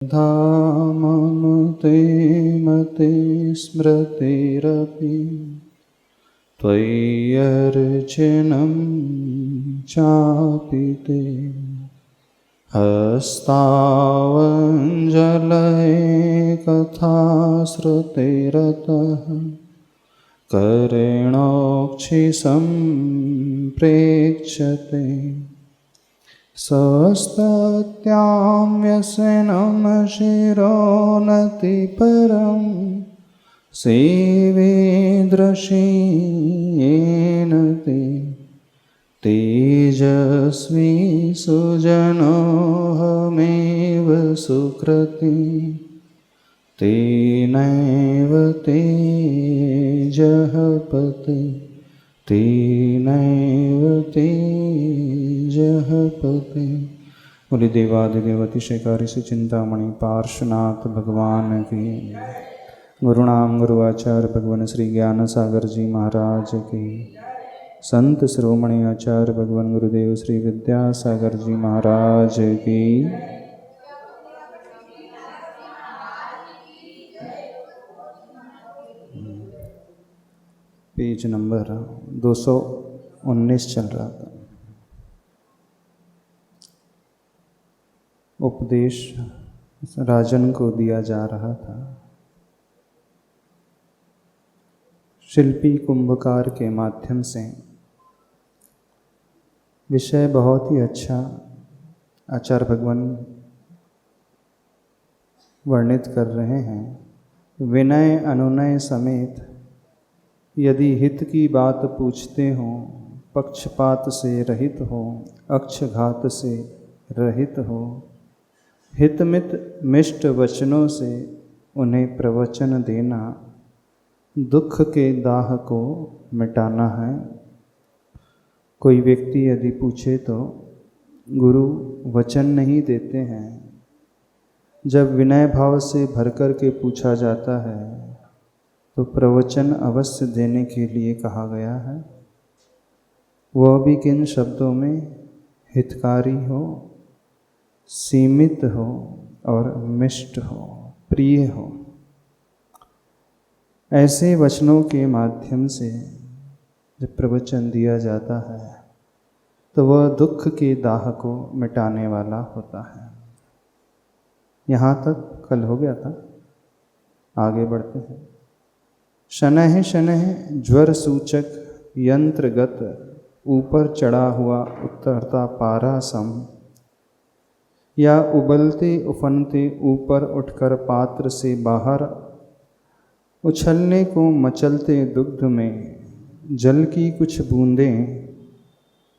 धाममुते मते स्मृतिरपि त्वय्यर्चनं चापि ते हस्तावञ्जलये कथाश्रुतिरतः करेणोक्षिसम्प्रेक्ष्यते सस्तत्यां व्यसनं शिरोनतिपरं सेवेदृशेन ते तेजस्वी सुजनोऽहमेव सुकृती तेनैव तेजः पते तेनैव तेजः पते। बोले देवादिदेव अतिशयकारी से चिंतामणि पार्श्वनाथ भगवान की, गुरुणाम गुरुआचार्य भगवान श्री ज्ञान सागर जी महाराज की, संत शिरोमणि आचार्य भगवान गुरुदेव श्री विद्यासागर जी महाराज की। पेज नंबर 219 चल रहा था। उपदेश राजन को दिया जा रहा था। शिल्पी कुंभकार के माध्यम से विषय बहुत ही अच्छा आचार्य भगवान वर्णित कर रहे हैं। विनय अनुनय समेत यदि हित की बात पूछते हों, पक्षपात से रहित हो, अक्षघात से रहित हो, हितमित मिष्ट वचनों से उन्हें प्रवचन देना, दुख के दाह को मिटाना है। कोई व्यक्ति यदि पूछे तो गुरु वचन नहीं देते हैं। जब विनय भाव से भरकर के पूछा जाता है तो प्रवचन अवश्य देने के लिए कहा गया है, वह भी किन शब्दों में? हितकारी हो, सीमित हो और मिष्ट हो, प्रिय हो। ऐसे वचनों के माध्यम से जब प्रवचन दिया जाता है तो वह दुख के दाह को मिटाने वाला होता है। यहाँ तक कल हो गया था, आगे बढ़ते हैं। शनैः शनैः ज्वर सूचक यंत्रगत ऊपर चढ़ा हुआ उतरता पारा सम, या उबलते उफनते ऊपर उठकर पात्र से बाहर उछलने को मचलते दुग्ध में जल की कुछ बूंदें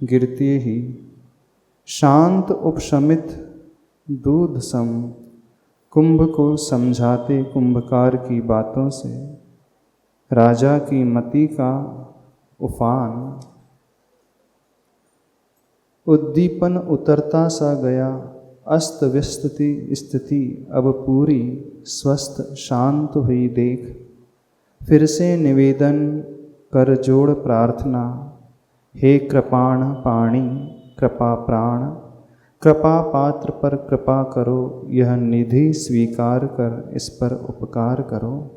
गिरते ही शांत उपशमित दूध सम कुंभ को समझाते कुंभकार की बातों से राजा की मति का उफान उद्दीपन उतरता सा गया। अस्त व्यस्तति स्थिति अब पूरी स्वस्थ शांत हुई देख, फिर से निवेदन कर जोड़ प्रार्थना, हे कृपाण पाणी कृपा प्राण, कृपा पात्र पर कृपा करो, यह निधि स्वीकार कर इस पर उपकार करो।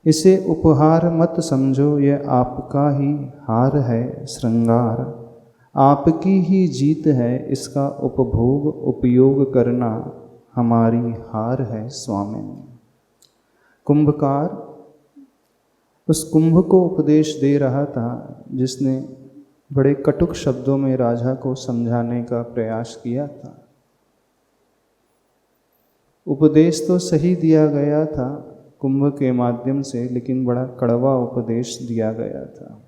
इसे उपहार मत समझो, यह आपका ही हार है श्रृंगार, आपकी ही जीत है, इसका उपभोग उपयोग करना हमारी हार है स्वामी। कुंभकार उस कुंभ को उपदेश दे रहा था जिसने बड़े कटुक शब्दों में राजा को समझाने का प्रयास किया था। उपदेश तो सही दिया गया था कुंभ के माध्यम से, लेकिन बड़ा कड़वा उपदेश दिया गया था।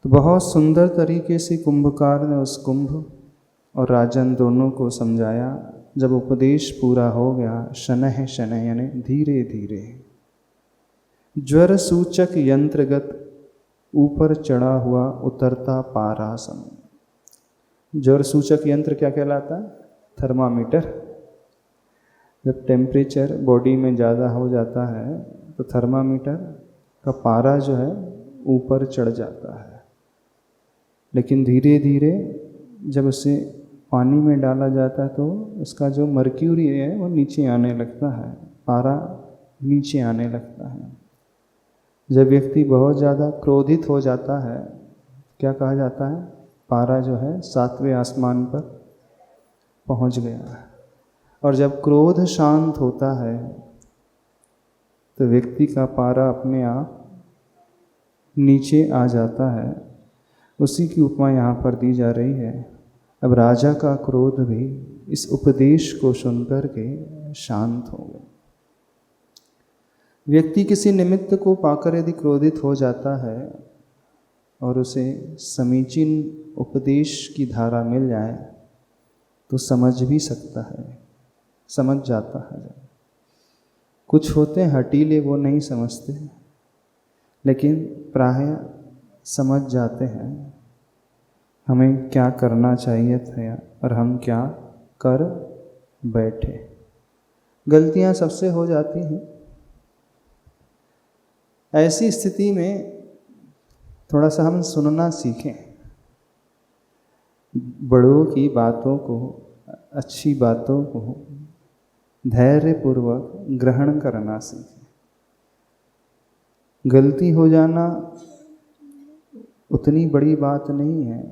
तो बहुत सुंदर तरीके से कुंभकार ने उस कुंभ और राजन दोनों को समझाया। जब उपदेश पूरा हो गया, शनैः शनैः यानी धीरे धीरे, ज्वर सूचक यंत्रगत ऊपर चढ़ा हुआ उतरता पारासम। ज्वर सूचक यंत्र क्या कहलाता है? थर्मामीटर। जब टेम्परेचर बॉडी में ज़्यादा हो जाता है तो थर्मामीटर का पारा जो है ऊपर चढ़ जाता है, लेकिन धीरे धीरे जब उसे पानी में डाला जाता है तो उसका जो मर्क्यूरी है वो नीचे आने लगता है, पारा नीचे आने लगता है। जब व्यक्ति बहुत ज़्यादा क्रोधित हो जाता है, क्या कहा जाता है, पारा जो है 7वें आसमान पर पहुंच गया है। और जब क्रोध शांत होता है तो व्यक्ति का पारा अपने आप नीचे आ जाता है। उसी की उपमा यहाँ पर दी जा रही है। अब राजा का क्रोध भी इस उपदेश को सुनकर के शांत हो गया। व्यक्ति किसी निमित्त को पाकर यदि क्रोधित हो जाता है और उसे समीचीन उपदेश की धारा मिल जाए तो समझ भी सकता है, समझ जाता है। कुछ होते हैं हठीले, वो नहीं समझते, लेकिन प्रायः समझ जाते हैं हमें क्या करना चाहिए था और हम क्या कर बैठे। गलतियां सबसे हो जाती हैं। ऐसी स्थिति में थोड़ा सा हम सुनना सीखें, बड़ों की बातों को, अच्छी बातों को धैर्यपूर्वक ग्रहण करना सीखें। गलती हो जाना उतनी बड़ी बात नहीं है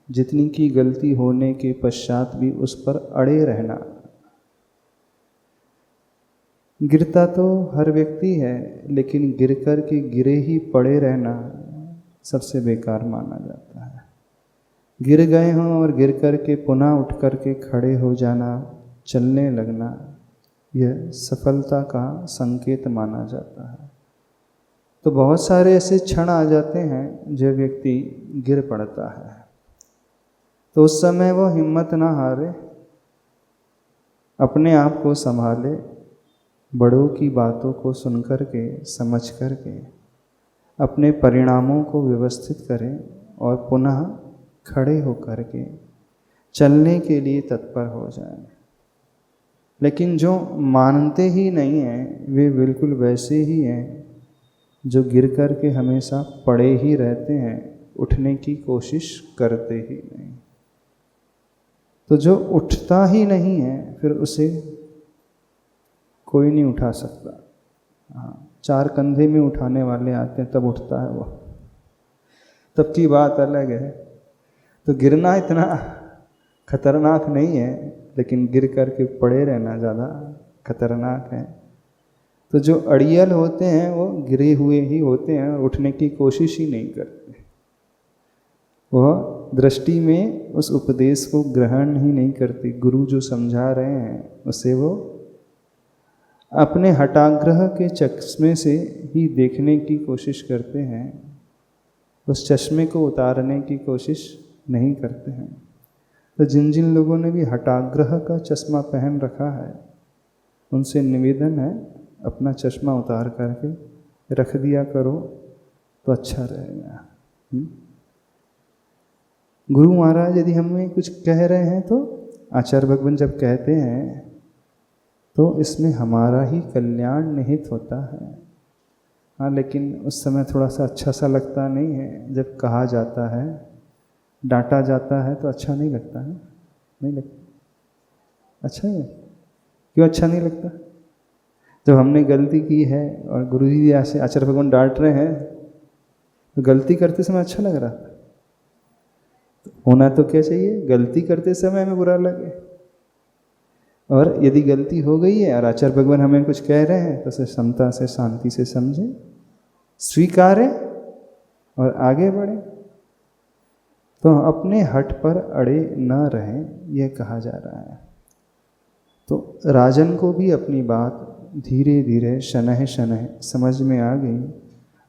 जितनी कि गलती होने के पश्चात भी उस पर अड़े रहना। गिरता तो हर व्यक्ति है, लेकिन गिर कर के गिरे ही पड़े रहना सबसे बेकार माना जाता है। गिर गए हों और गिर कर के पुनः उठ कर के खड़े हो जाना, चलने लगना, यह सफलता का संकेत माना जाता है। तो बहुत सारे ऐसे क्षण आ जाते हैं जब व्यक्ति गिर पड़ता है, तो उस समय वो हिम्मत ना हारे, अपने आप को संभाले, बड़ों की बातों को सुन कर के, समझ कर के अपने परिणामों को व्यवस्थित करें और पुनः खड़े होकर के चलने के लिए तत्पर हो जाएं। लेकिन जो मानते ही नहीं हैं वे बिल्कुल वैसे ही हैं जो गिर कर के हमेशा पड़े ही रहते हैं, उठने की कोशिश करते ही नहीं। तो जो उठता ही नहीं है फिर उसे कोई नहीं उठा सकता। हाँ, 4 कंधे में उठाने वाले आते हैं तब उठता है वो, तब की बात अलग है। तो गिरना इतना खतरनाक नहीं है, लेकिन गिर कर के पड़े रहना ज़्यादा खतरनाक है। तो जो अड़ियल होते हैं वो गिरे हुए ही होते हैं और उठने की कोशिश ही नहीं करते। वह दृष्टि में उस उपदेश को ग्रहण ही नहीं करते। गुरु जो समझा रहे हैं उसे वो अपने हठाग्रह के चश्मे से ही देखने की कोशिश करते हैं, उस चश्मे को उतारने की कोशिश नहीं करते हैं। तो जिन जिन लोगों ने भी हठाग्रह का चश्मा पहन रखा है उनसे निवेदन है अपना चश्मा उतार करके रख दिया करो तो अच्छा रहेगा। गुरु महाराज यदि हमें कुछ कह रहे हैं तो आचार्य भगवान जब कहते हैं तो इसमें हमारा ही कल्याण निहित होता है। हाँ, लेकिन उस समय थोड़ा सा अच्छा सा लगता नहीं है जब कहा जाता है, डांटा जाता है तो अच्छा नहीं लगता है। नहीं लगता अच्छा है। क्यों अच्छा नहीं लगता? जब हमने गलती की है और गुरु जी ऐसे आचार्य भगवान डांट रहे हैं तो गलती करते समय अच्छा लग रहा था। तो होना तो क्या चाहिए, गलती करते समय हमें बुरा लगे। और यदि गलती हो गई है और आचार्य भगवान हमें कुछ कह रहे हैं तो उसे समता से, शांति से समझें, स्वीकारें और आगे बढ़ें। तो अपने हठ पर अड़े न रहें, यह कहा जा रहा है। तो राजन को भी अपनी बात धीरे धीरे शनह शनह समझ में आ गई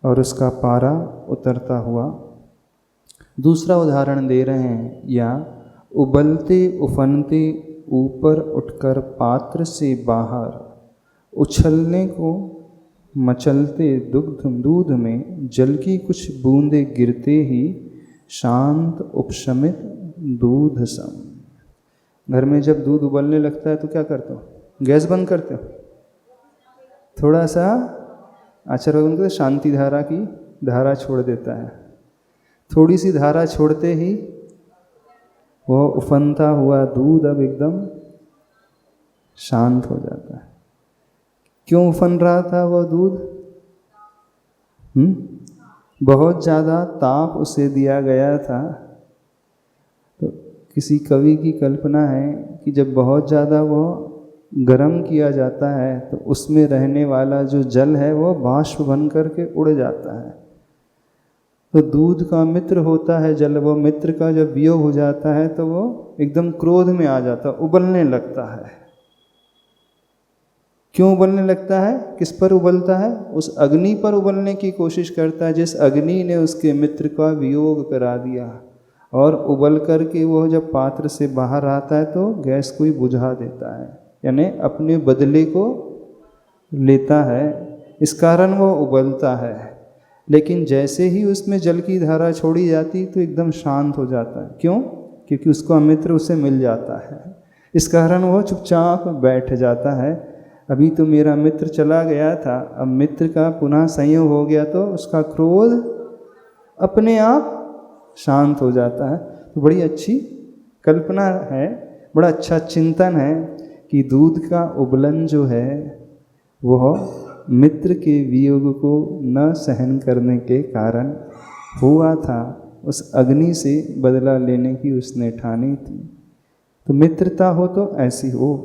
और उसका पारा उतरता हुआ। दूसरा उदाहरण दे रहे हैं, या उबलते उफनते ऊपर उठकर पात्र से बाहर उछलने को मचलते दूध में जल की कुछ बूंदे गिरते ही शांत उपशमित दूध सम। घर में जब दूध उबलने लगता है तो क्या करते हो? गैस बंद करते हो, थोड़ा सा आचार्य भगवान शांति धारा की धारा छोड़ देता है। थोड़ी सी धारा छोड़ते ही वो उफनता हुआ दूध अब एकदम शांत हो जाता है। क्यों उफन रहा था वो दूध? बहुत ज़्यादा ताप उसे दिया गया था। तो किसी कवि की कल्पना है कि जब बहुत ज़्यादा वो गर्म किया जाता है तो उसमें रहने वाला जो जल है वो बाष्प बन करके उड़ जाता है। तो दूध का मित्र होता है जल, वो मित्र का जब वियोग हो जाता है तो वो एकदम क्रोध में आ जाता है, उबलने लगता है। क्यों उबलने लगता है? किस पर उबलता है? उस अग्नि पर उबलने की कोशिश करता है जिस अग्नि ने उसके मित्र का वियोग करा दिया। और उबल करके वो जब पात्र से बाहर आता है तो गैस को ही बुझा देता है, यानी अपने बदले को लेता है। इस कारण वो उबलता है। लेकिन जैसे ही उसमें जल की धारा छोड़ी जाती तो एकदम शांत हो जाता है। क्यों? क्योंकि उसको मित्र उसे मिल जाता है। इस कारण वो चुपचाप बैठ जाता है। अभी तो मेरा मित्र चला गया था, अब मित्र का पुनः संयोग हो गया तो उसका क्रोध अपने आप शांत हो जाता है। तो बड़ी अच्छी कल्पना है, बड़ा अच्छा चिंतन है कि दूध का उबलन जो है वह मित्र के वियोग को न सहन करने के कारण हुआ था। उस अग्नि से बदला लेने की उसने ठानी थी। तो मित्रता हो तो ऐसी हो।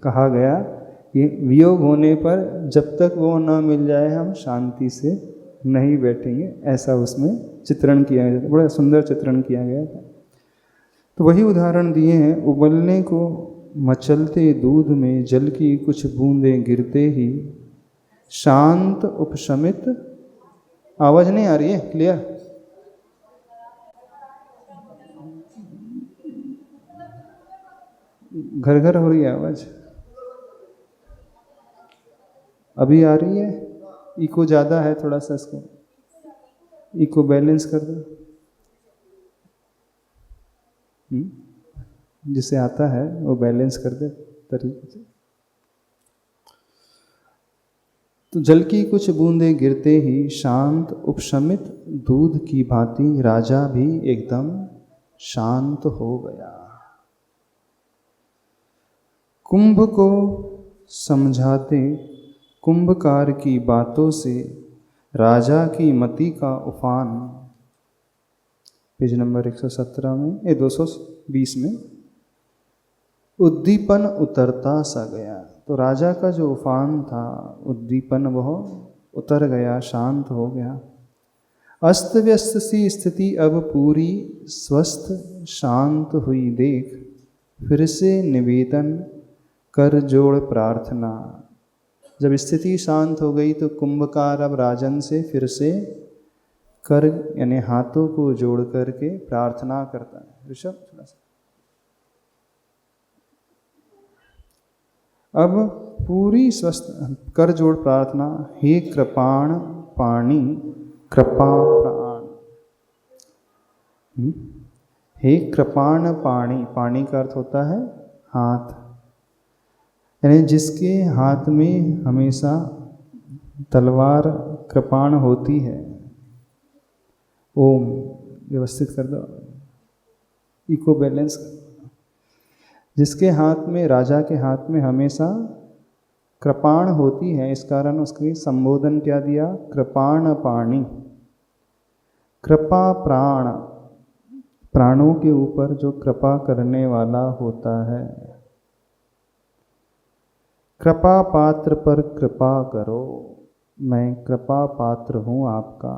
कहा गया कि वियोग होने पर जब तक वो न मिल जाए हम शांति से नहीं बैठेंगे, ऐसा उसमें चित्रण किया गया। बड़ा सुंदर चित्रण किया गया था। तो वही उदाहरण दिए हैं। उबलने को मचलते दूध में जल की कुछ बूंदें गिरते ही शांत उपशमित। आवाज नहीं आ रही है क्लियर? घर घर हो रही है आवाज? अभी आ रही है? इको ज़्यादा है, थोड़ा सा इसको इको बैलेंस कर दो। जिसे आता है वो बैलेंस कर दे तरीके से। तो जल की कुछ बूंदें गिरते ही शांत उपशमित दूध की भांति राजा भी एकदम शांत हो गया। कुंभ को समझाते कुंभकार की बातों से राजा की मति का उफान, पेज नंबर 117 में 220 में, उद्दीपन उतरता सा गया। तो राजा का जो उफान था, उद्दीपन, वह उतर गया, शांत हो गया। अस्त व्यस्त सी स्थिति अब पूरी स्वस्थ शांत हुई देख फिर से निवेदन कर जोड़ प्रार्थना। जब स्थिति शांत हो गई तो कुंभकार अब राजन से फिर से कर यानी हाथों को जोड़ करके प्रार्थना करता है। ऋषभ थोड़ा सा। अब पूरी स्वस्थ कर जोड़ प्रार्थना। हे कृपाण पाणी कृपा प्राण। हे कृपाण पाणी, पाणी का अर्थ होता है हाथ, यानी जिसके हाथ में हमेशा तलवार कृपाण होती है। ओम व्यवस्थित कर दो, इको बैलेंस कर दो। जिसके हाथ में, राजा के हाथ में हमेशा कृपाण होती है, इस कारण उसके संबोधन क्या दिया? कृपाण पाणी। कृपा प्राण, प्राणों के ऊपर जो कृपा करने वाला होता है। कृपा पात्र पर कृपा करो, मैं कृपा पात्र हूँ आपका।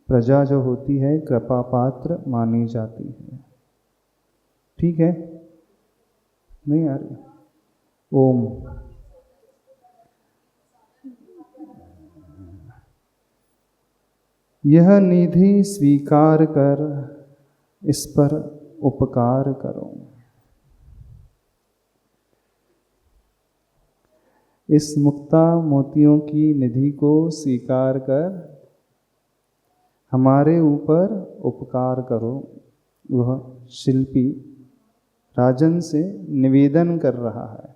प्रजा जो होती है कृपा पात्र मानी जाती है। ठीक है? नहीं आ रही? ओम। यह निधि स्वीकार कर इस पर उपकार करो। इस मुक्ता मोतियों की निधि को स्वीकार कर हमारे ऊपर उपकार करो। वह शिल्पी राजन से निवेदन कर रहा है।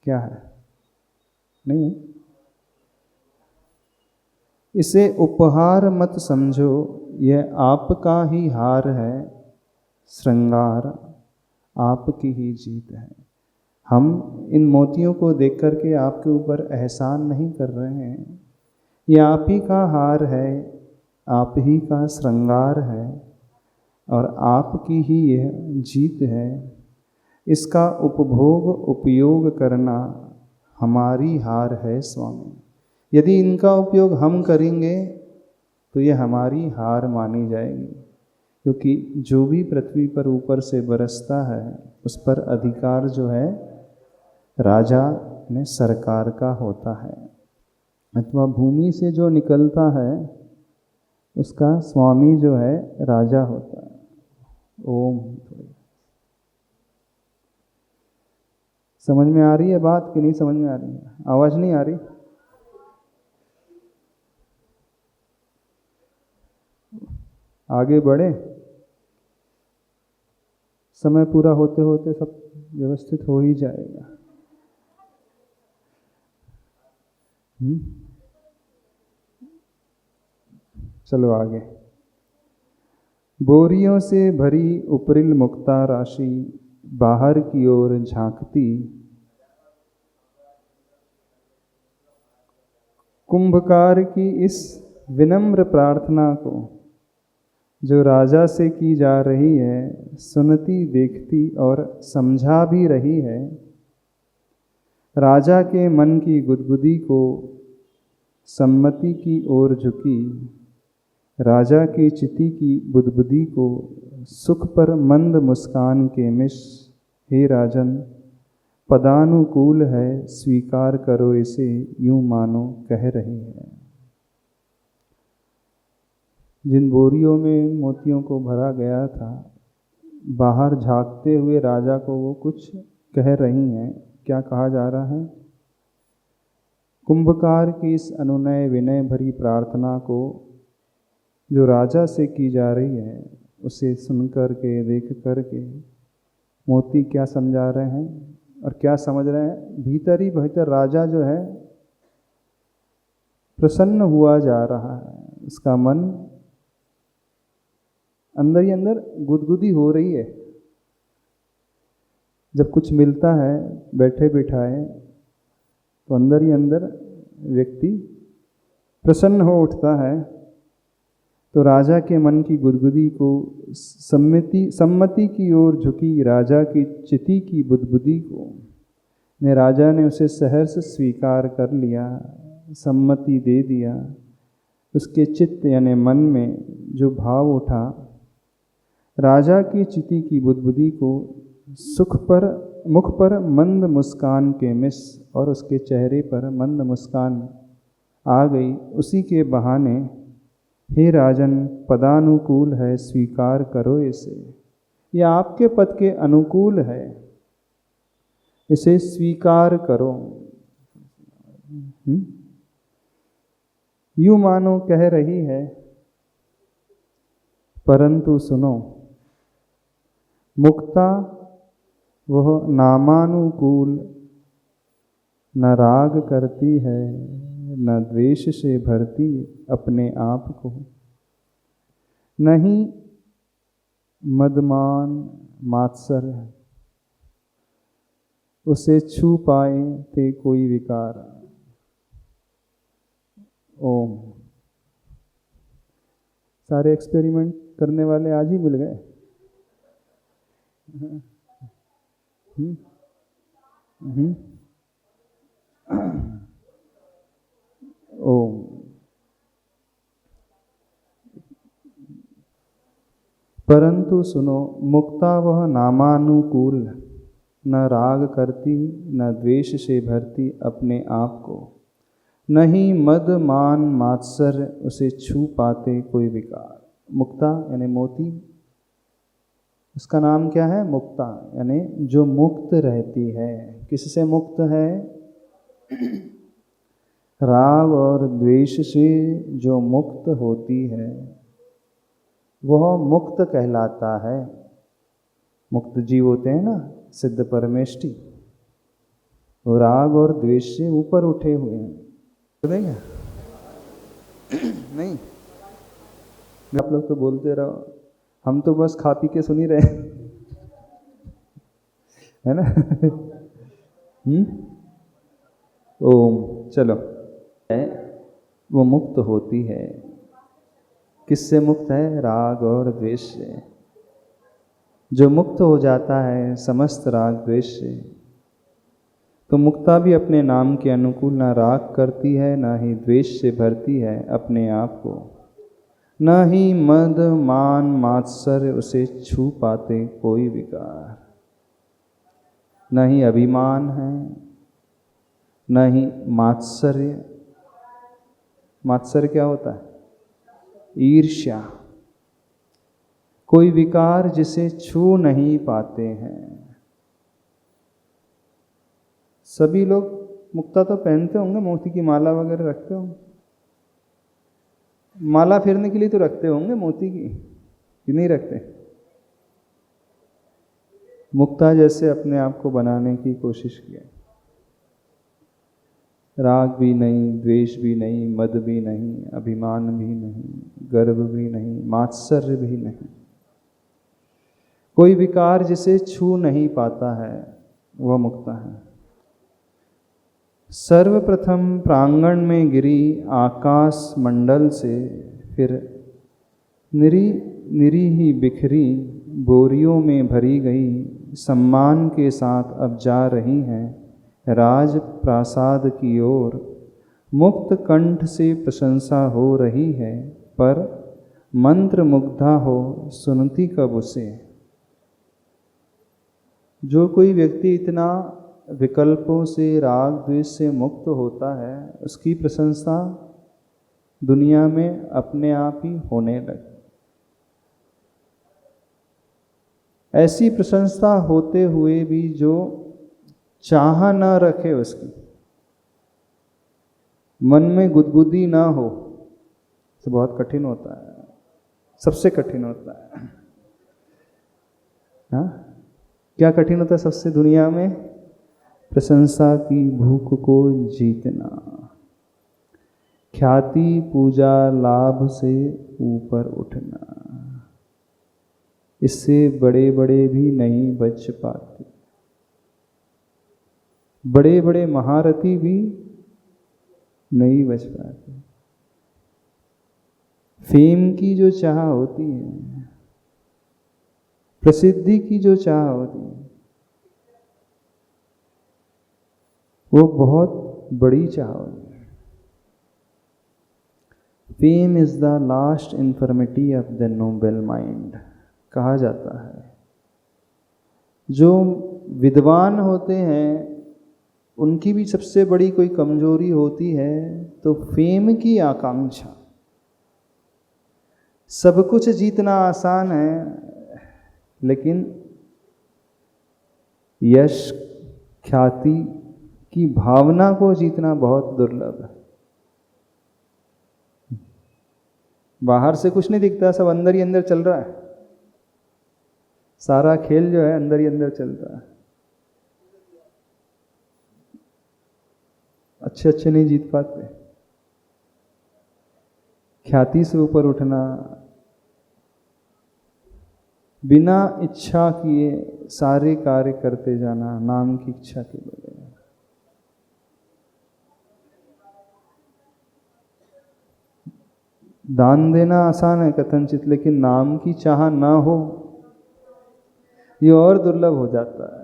क्या है? नहीं, इसे उपहार मत समझो, यह आपका ही हार है। श्रृंगार आपकी ही जीत है। हम इन मोतियों को देख कर के आपके ऊपर एहसान नहीं कर रहे हैं। ये आप ही का हार है, आप ही का श्रृंगार है और आपकी ही यह जीत है। इसका उपभोग उपयोग करना हमारी हार है स्वामी। यदि इनका उपयोग हम करेंगे तो ये हमारी हार मानी जाएगी, क्योंकि जो भी पृथ्वी पर ऊपर से बरसता है उस पर अधिकार जो है राजा ने सरकार का होता है, अथवा भूमि से जो निकलता है उसका स्वामी जो है राजा होता है। ओम। समझ में आ रही है बात कि नहीं समझ में आ रही है? आवाज नहीं आ रही? आगे बढ़े, समय पूरा होते होते सब व्यवस्थित हो ही जाएगा। चलो आगे। बोरियों से भरी उपरिल मुक्ता राशि बाहर की ओर झांकती, कुंभकार की इस विनम्र प्रार्थना को जो राजा से की जा रही है सुनती, देखती और समझा भी रही है। राजा के मन की गुदगुदी को सम्मति की ओर झुकी, राजा की चिति की बुदबुदी को सुख पर मंद मुस्कान के मिश। हे राजन, पदानुकूल है स्वीकार करो इसे, यूं मानो कह रही है। जिन बोरियों में मोतियों को भरा गया था, बाहर झांकते हुए राजा को वो कुछ कह रही हैं। क्या कहा जा रहा है? कुंभकार की इस अनुनय विनय भरी प्रार्थना को जो राजा से की जा रही है, उसे सुन कर के, देख कर के मोती क्या समझा रहे हैं और क्या समझ रहे हैं? भीतर ही भीतर राजा जो है प्रसन्न हुआ जा रहा है, उसका मन अंदर ही अंदर गुदगुदी हो रही है। जब कुछ मिलता है बैठे बिठाए तो अंदर ही अंदर व्यक्ति प्रसन्न हो उठता है। तो राजा के मन की गुदगुदी को सम्मति की ओर झुकी, राजा की चिति की बुदबुदी को ने राजा ने उसे सहर्ष स्वीकार कर लिया, सम्मति दे दिया। उसके चित्त यानी मन में जो भाव उठा, राजा की चिति की बुदबुदी को मुख पर मंद मुस्कान के मिस, और उसके चेहरे पर मंद मुस्कान आ गई। उसी के बहाने हे राजन, पदानुकूल है स्वीकार करो इसे, यह आपके पद के अनुकूल है, इसे स्वीकार करो। यूं मानो कह रही है, परंतु सुनो, मुक्ता वह नामानुकूल न राग करती है, न द्वेष से भरती अपने आप को, नहीं मदमान मात्सर्य उसे छू पाए ते कोई विकार। ओम। सारे एक्सपेरिमेंट करने वाले आज ही मिल गए। ओम। परंतु सुनो, मुक्ता वह नामानुकूल न राग करती, न द्वेष से भरती अपने आप को, नहीं मद मान मात्सर्य उसे छू पाते कोई विकार। मुक्ता यानी मोती, उसका नाम क्या है? मुक्ता, यानी जो मुक्त रहती है। किससे मुक्त है? राग और द्वेष से जो मुक्त होती है वह मुक्त कहलाता है। मुक्त जीव होते हैं ना, सिद्ध परमेष्टि, वो राग और द्वेष से ऊपर उठे हुए हैं। नहीं, आप लोग तो बोलते रहो, हम तो बस खा पी के सुन ही रहे है ना। ओम, चलो, वो मुक्त होती है। किससे मुक्त है? राग और द्वेष से। जो मुक्त हो जाता है समस्त राग द्वेष से, तो मुक्ता भी अपने नाम के अनुकूल ना राग करती है, ना ही द्वेष से भरती है अपने आप को, न ही मद मान मात्सर्य उसे छू पाते कोई विकार। न ही अभिमान है, न ही मात्सर्य। मात्सर्य क्या होता है? ईर्ष्या। कोई विकार जिसे छू नहीं पाते हैं। सभी लोग मुक्ता तो पहनते होंगे, मोती की माला वगैरह रखते होंगे। माला फेरने के लिए तो रखते होंगे मोती की, कि नहीं रखते? मुक्ता जैसे अपने आप को बनाने की कोशिश किया। राग भी नहीं, द्वेष भी नहीं, मद भी नहीं, अभिमान भी नहीं, गर्व भी नहीं, मात्सर्य भी नहीं। कोई विकार जिसे छू नहीं पाता है वह मुक्ता है। सर्वप्रथम प्रांगण में गिरी आकाश मंडल से, फिर निरी निरी ही बिखरी बोरियों में भरी गई, सम्मान के साथ अब जा रही हैं राज प्रासाद की ओर। मुक्त कंठ से प्रशंसा हो रही है, पर मंत्र मुग्धा हो सुनती कब उसे। जो कोई व्यक्ति इतना विकल्पों से, राग द्वेष से मुक्त होता है, उसकी प्रशंसा दुनिया में अपने आप ही होने लगे। ऐसी प्रशंसा होते हुए भी जो चाह न रखे, उसकी मन में गुदगुदी ना हो, तो बहुत कठिन होता है, सबसे कठिन होता है। हाँ, क्या कठिन होता है सबसे दुनिया में? प्रशंसा की भूख को जीतना, ख्याति पूजा लाभ से ऊपर उठना। इससे बड़े बड़े भी नहीं बच पाते, बड़े बड़े महारथी भी नहीं बच पाते। फेम की जो चाह होती है, प्रसिद्धि की जो चाह होती है, वो बहुत बड़ी चाह होती है। Fame is the last infirmity of the noble mind, कहा जाता है। जो विद्वान होते हैं उनकी भी सबसे बड़ी कोई कमजोरी होती है तो फेम की आकांक्षा। सब कुछ जीतना आसान है, लेकिन यश ख्याति की भावना को जीतना बहुत दुर्लभ है। बाहर से कुछ नहीं दिखता, सब अंदर ही अंदर चल रहा है। सारा खेल जो है अंदर ही अंदर चल रहा है। अच्छे अच्छे नहीं जीत पाते। ख्याति से ऊपर उठना, बिना इच्छा किए सारे कार्य करते जाना, नाम की इच्छा के बगैर। दान देना आसान है कथनचित, लेकिन नाम की चाह ना हो ये और दुर्लभ हो जाता है।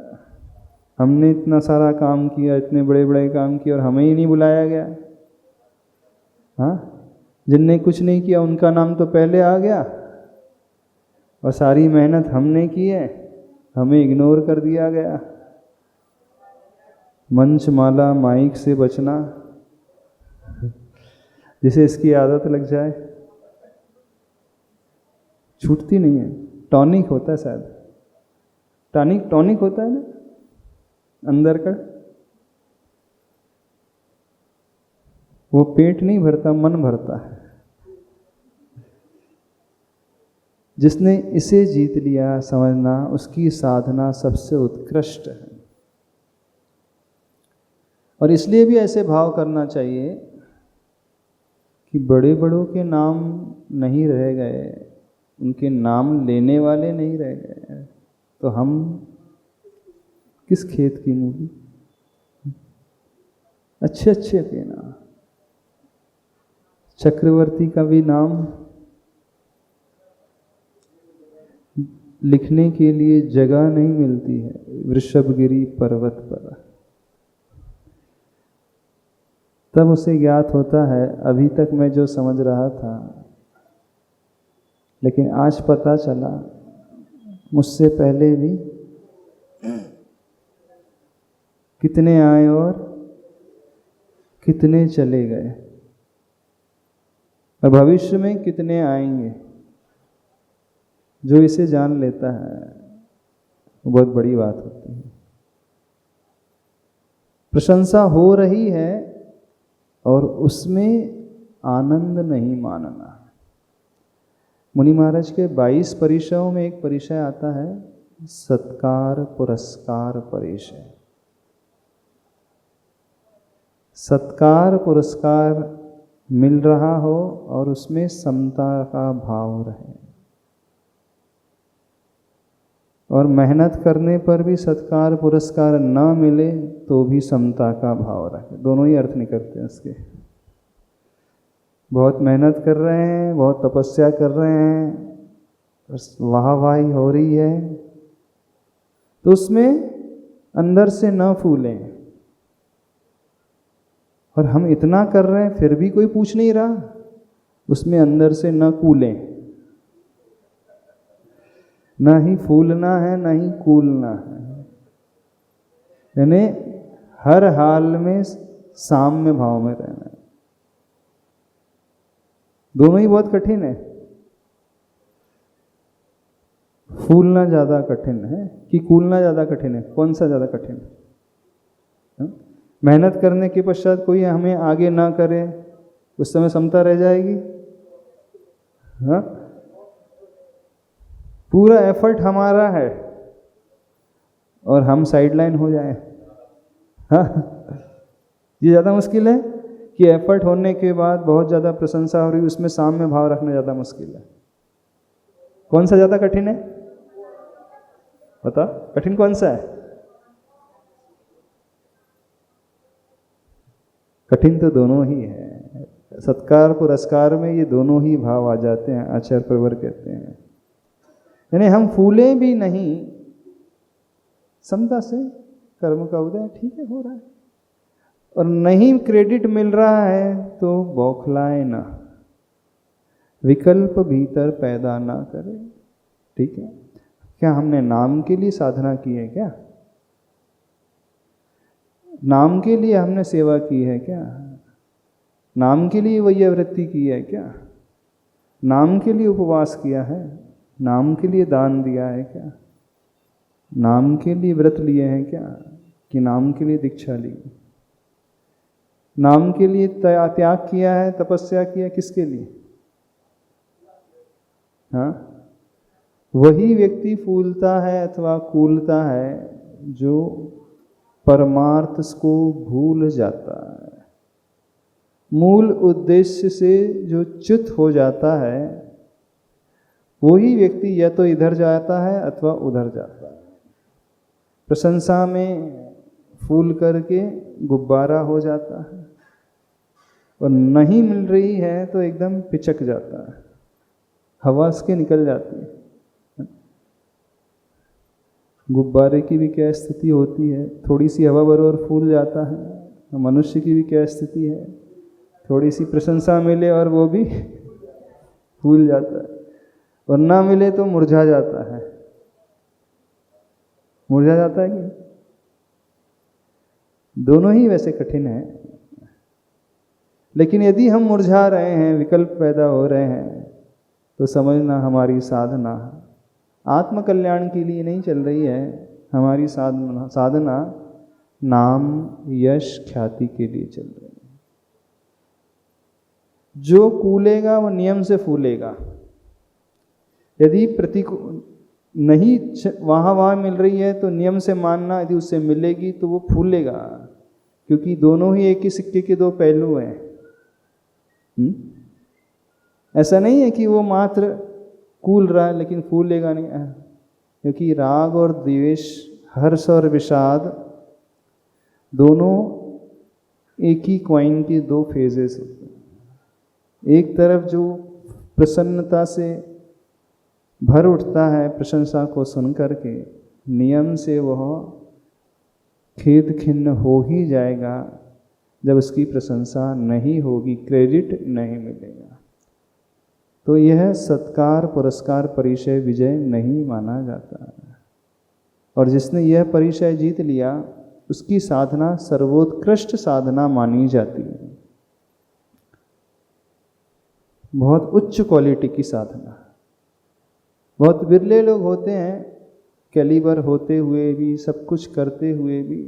हमने इतना सारा काम किया, इतने बड़े बड़े काम किए, और हमें ही नहीं बुलाया गया। हाँ, जिनने कुछ नहीं किया उनका नाम तो पहले आ गया, और सारी मेहनत हमने की है, हमें इग्नोर कर दिया गया। मंच माला माइक से बचना, जिसे इसकी आदत लग जाए छूटती नहीं है। टॉनिक होता है शायद, टॉनिक होता है ना अंदर का, वो पेट नहीं भरता, मन भरता है। जिसने इसे जीत लिया, समझना उसकी साधना सबसे उत्कृष्ट है। और इसलिए भी ऐसे भाव करना चाहिए कि बड़े बड़ों के नाम नहीं रह गए, उनके नाम लेने वाले नहीं रह गए, तो हम किस खेत की मूली? अच्छे अच्छे के नाम, चक्रवर्ती का भी नाम लिखने के लिए जगह नहीं मिलती है, वृषभगिरी पर्वत पर। तब उसे ज्ञात होता है, अभी तक मैं जो समझ रहा था, लेकिन आज पता चला मुझसे पहले भी कितने आए और कितने चले गए, और भविष्य में कितने आएंगे। जो इसे जान लेता है वो बहुत बड़ी बात होती है। प्रशंसा हो रही है और उसमें आनंद नहीं मानना। मुनि महाराज के 22 परिचयों में एक परिचय आता है सत्कार पुरस्कार परिचय। सत्कार पुरस्कार मिल रहा हो और उसमें समता का भाव रहे, और मेहनत करने पर भी सत्कार पुरस्कार न मिले तो भी समता का भाव रहे। दोनों ही अर्थ निकलते हैं इसके। बहुत मेहनत कर रहे हैं, बहुत तपस्या कर रहे हैं, वाहवाही हो रही है, तो उसमें अंदर से न फूलें। और हम इतना कर रहे हैं फिर भी कोई पूछ नहीं रहा, उसमें अंदर से न कूलें। ना ही फूलना है, ना ही कूलना है, यानी हर हाल में साम्य भाव में रहना है। दोनों ही बहुत कठिन है। फूलना ज़्यादा कठिन है कि कूलना ज़्यादा कठिन है? कौन सा ज़्यादा कठिन है? मेहनत करने के पश्चात कोई हमें आगे ना करे, उस समय समता रह जाएगी? हाँ, पूरा एफर्ट हमारा है और हम साइडलाइन हो जाएं। हाँ, ये ज़्यादा मुश्किल है कि एफर्ट होने के बाद बहुत ज़्यादा प्रशंसा हो रही, उसमें साम्य भाव रखना ज़्यादा मुश्किल है। कौन सा ज़्यादा कठिन है? बता, कठिन कौन सा है? कठिन तो दोनों ही है। सत्कार पुरस्कार में ये दोनों ही भाव आ जाते हैं, आचार्य प्रवर कहते हैं। यानी हम फूले भी नहीं, समता से कर्म का उदय ठीक है हो रहा है, और नहीं क्रेडिट मिल रहा है तो बौखलाए ना, विकल्प भीतर पैदा ना करे। ठीक है, क्या हमने नाम के लिए साधना की है? क्या नाम के लिए हमने सेवा की है? क्या नाम के लिए वैयावृत्ति की है? क्या नाम के लिए उपवास किया है? नाम के लिए दान दिया है? क्या नाम के लिए व्रत लिए हैं? क्या कि नाम के लिए दीक्षा ली? नाम के लिए त्याग किया है, तपस्या किया, किसके लिए? हाँ, वही व्यक्ति फूलता है अथवा कूलता है जो परमार्थ को भूल जाता है, मूल उद्देश्य से जो च्युत हो जाता है। वही व्यक्ति या तो इधर जाता है अथवा उधर जाता है। प्रशंसा में फूल करके गुब्बारा हो जाता है, और नहीं मिल रही है तो एकदम पिचक जाता है, हवा उसके निकल जाती है। गुब्बारे की भी क्या स्थिति होती है? थोड़ी सी हवा भरो और फूल जाता है। मनुष्य की भी क्या स्थिति है? थोड़ी सी प्रशंसा मिले और वो भी फूल जाता है, और ना मिले तो मुरझा जाता है। मुरझा जाता है कि दोनों ही वैसे कठिन है। लेकिन यदि हम मुरझा रहे हैं, विकल्प पैदा हो रहे हैं, तो समझना हमारी साधना आत्म कल्याण के लिए नहीं चल रही है। हमारी साधना नाम यश ख्याति के लिए चल रही है। जो कूलेगा वो नियम से फूलेगा। यदि प्रतिकूल नहीं वहाँ मिल रही है तो नियम से मानना, यदि उससे मिलेगी तो वो फूलेगा, क्योंकि दोनों ही एक ही सिक्के के दो पहलू हैं। ऐसा नहीं है कि वो मात्र कूल रहा है लेकिन फूलेगा नहीं, क्योंकि राग और द्वेष, हर्ष और विषाद दोनों एक ही कॉइन के दो फेजेस होते हैं। एक तरफ जो प्रसन्नता से भर उठता है प्रशंसा को सुन करके, नियम से वह खेद खिन्न हो ही जाएगा जब उसकी प्रशंसा नहीं होगी, क्रेडिट नहीं मिलेगा। तो यह सत्कार पुरस्कार परिचय विजय नहीं माना जाता है। और जिसने यह परिचय जीत लिया उसकी साधना सर्वोत्कृष्ट साधना मानी जाती है, बहुत उच्च क्वालिटी की साधना। बहुत बिरले लोग होते हैं कैलिबर होते हुए भी, सब कुछ करते हुए भी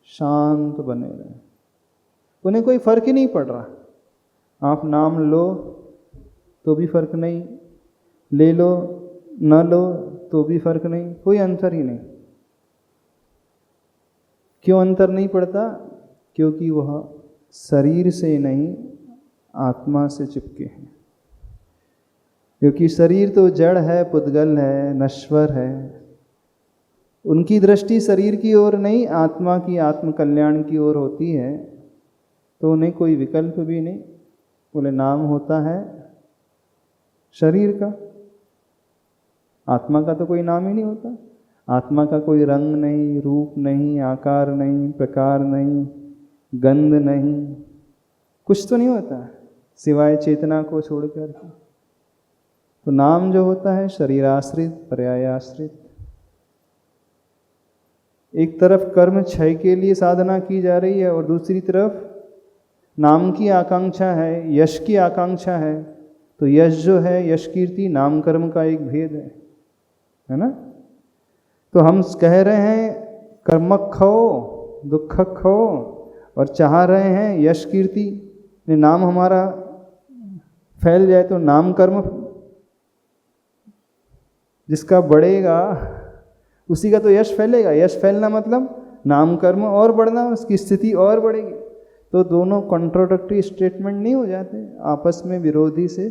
शांत बने रहे, उन्हें कोई फर्क ही नहीं पड़ रहा। आप नाम लो तो भी फर्क नहीं, ले लो न लो तो भी फर्क नहीं, कोई अंतर ही नहीं। क्यों अंतर नहीं पड़ता? क्योंकि वह शरीर से नहीं आत्मा से चिपके हैं। क्योंकि शरीर तो जड़ है, पुद्गल है, नश्वर है। उनकी दृष्टि शरीर की ओर नहीं, आत्मा की, आत्म कल्याण की ओर होती है। तो उन्हें कोई विकल्प भी नहीं। बोले नाम होता है शरीर का, आत्मा का तो कोई नाम ही नहीं होता। आत्मा का कोई रंग नहीं, रूप नहीं, आकार नहीं, प्रकार नहीं, गंध नहीं, कुछ तो नहीं होता सिवाय चेतना को छोड़कर। तो नाम जो होता है शरीराश्रित, पर्यायाश्रित। एक तरफ कर्म क्षय के लिए साधना की जा रही है और दूसरी तरफ नाम की आकांक्षा है, यश की आकांक्षा है। तो यश जो है, यश कीर्ति, नाम कर्म का एक भेद है ना। तो हम कह रहे हैं कर्मक खो दुखक खो, और चाह रहे हैं यश कीर्ति, नाम हमारा फैल जाए। तो नाम कर्म जिसका बढ़ेगा उसी का तो यश फैलेगा। यश फैलना मतलब नाम कर्म और बढ़ना, उसकी स्थिति और बढ़ेगी। तो दोनों कॉन्ट्रोडक्टरी स्टेटमेंट नहीं हो जाते, आपस में विरोधी से।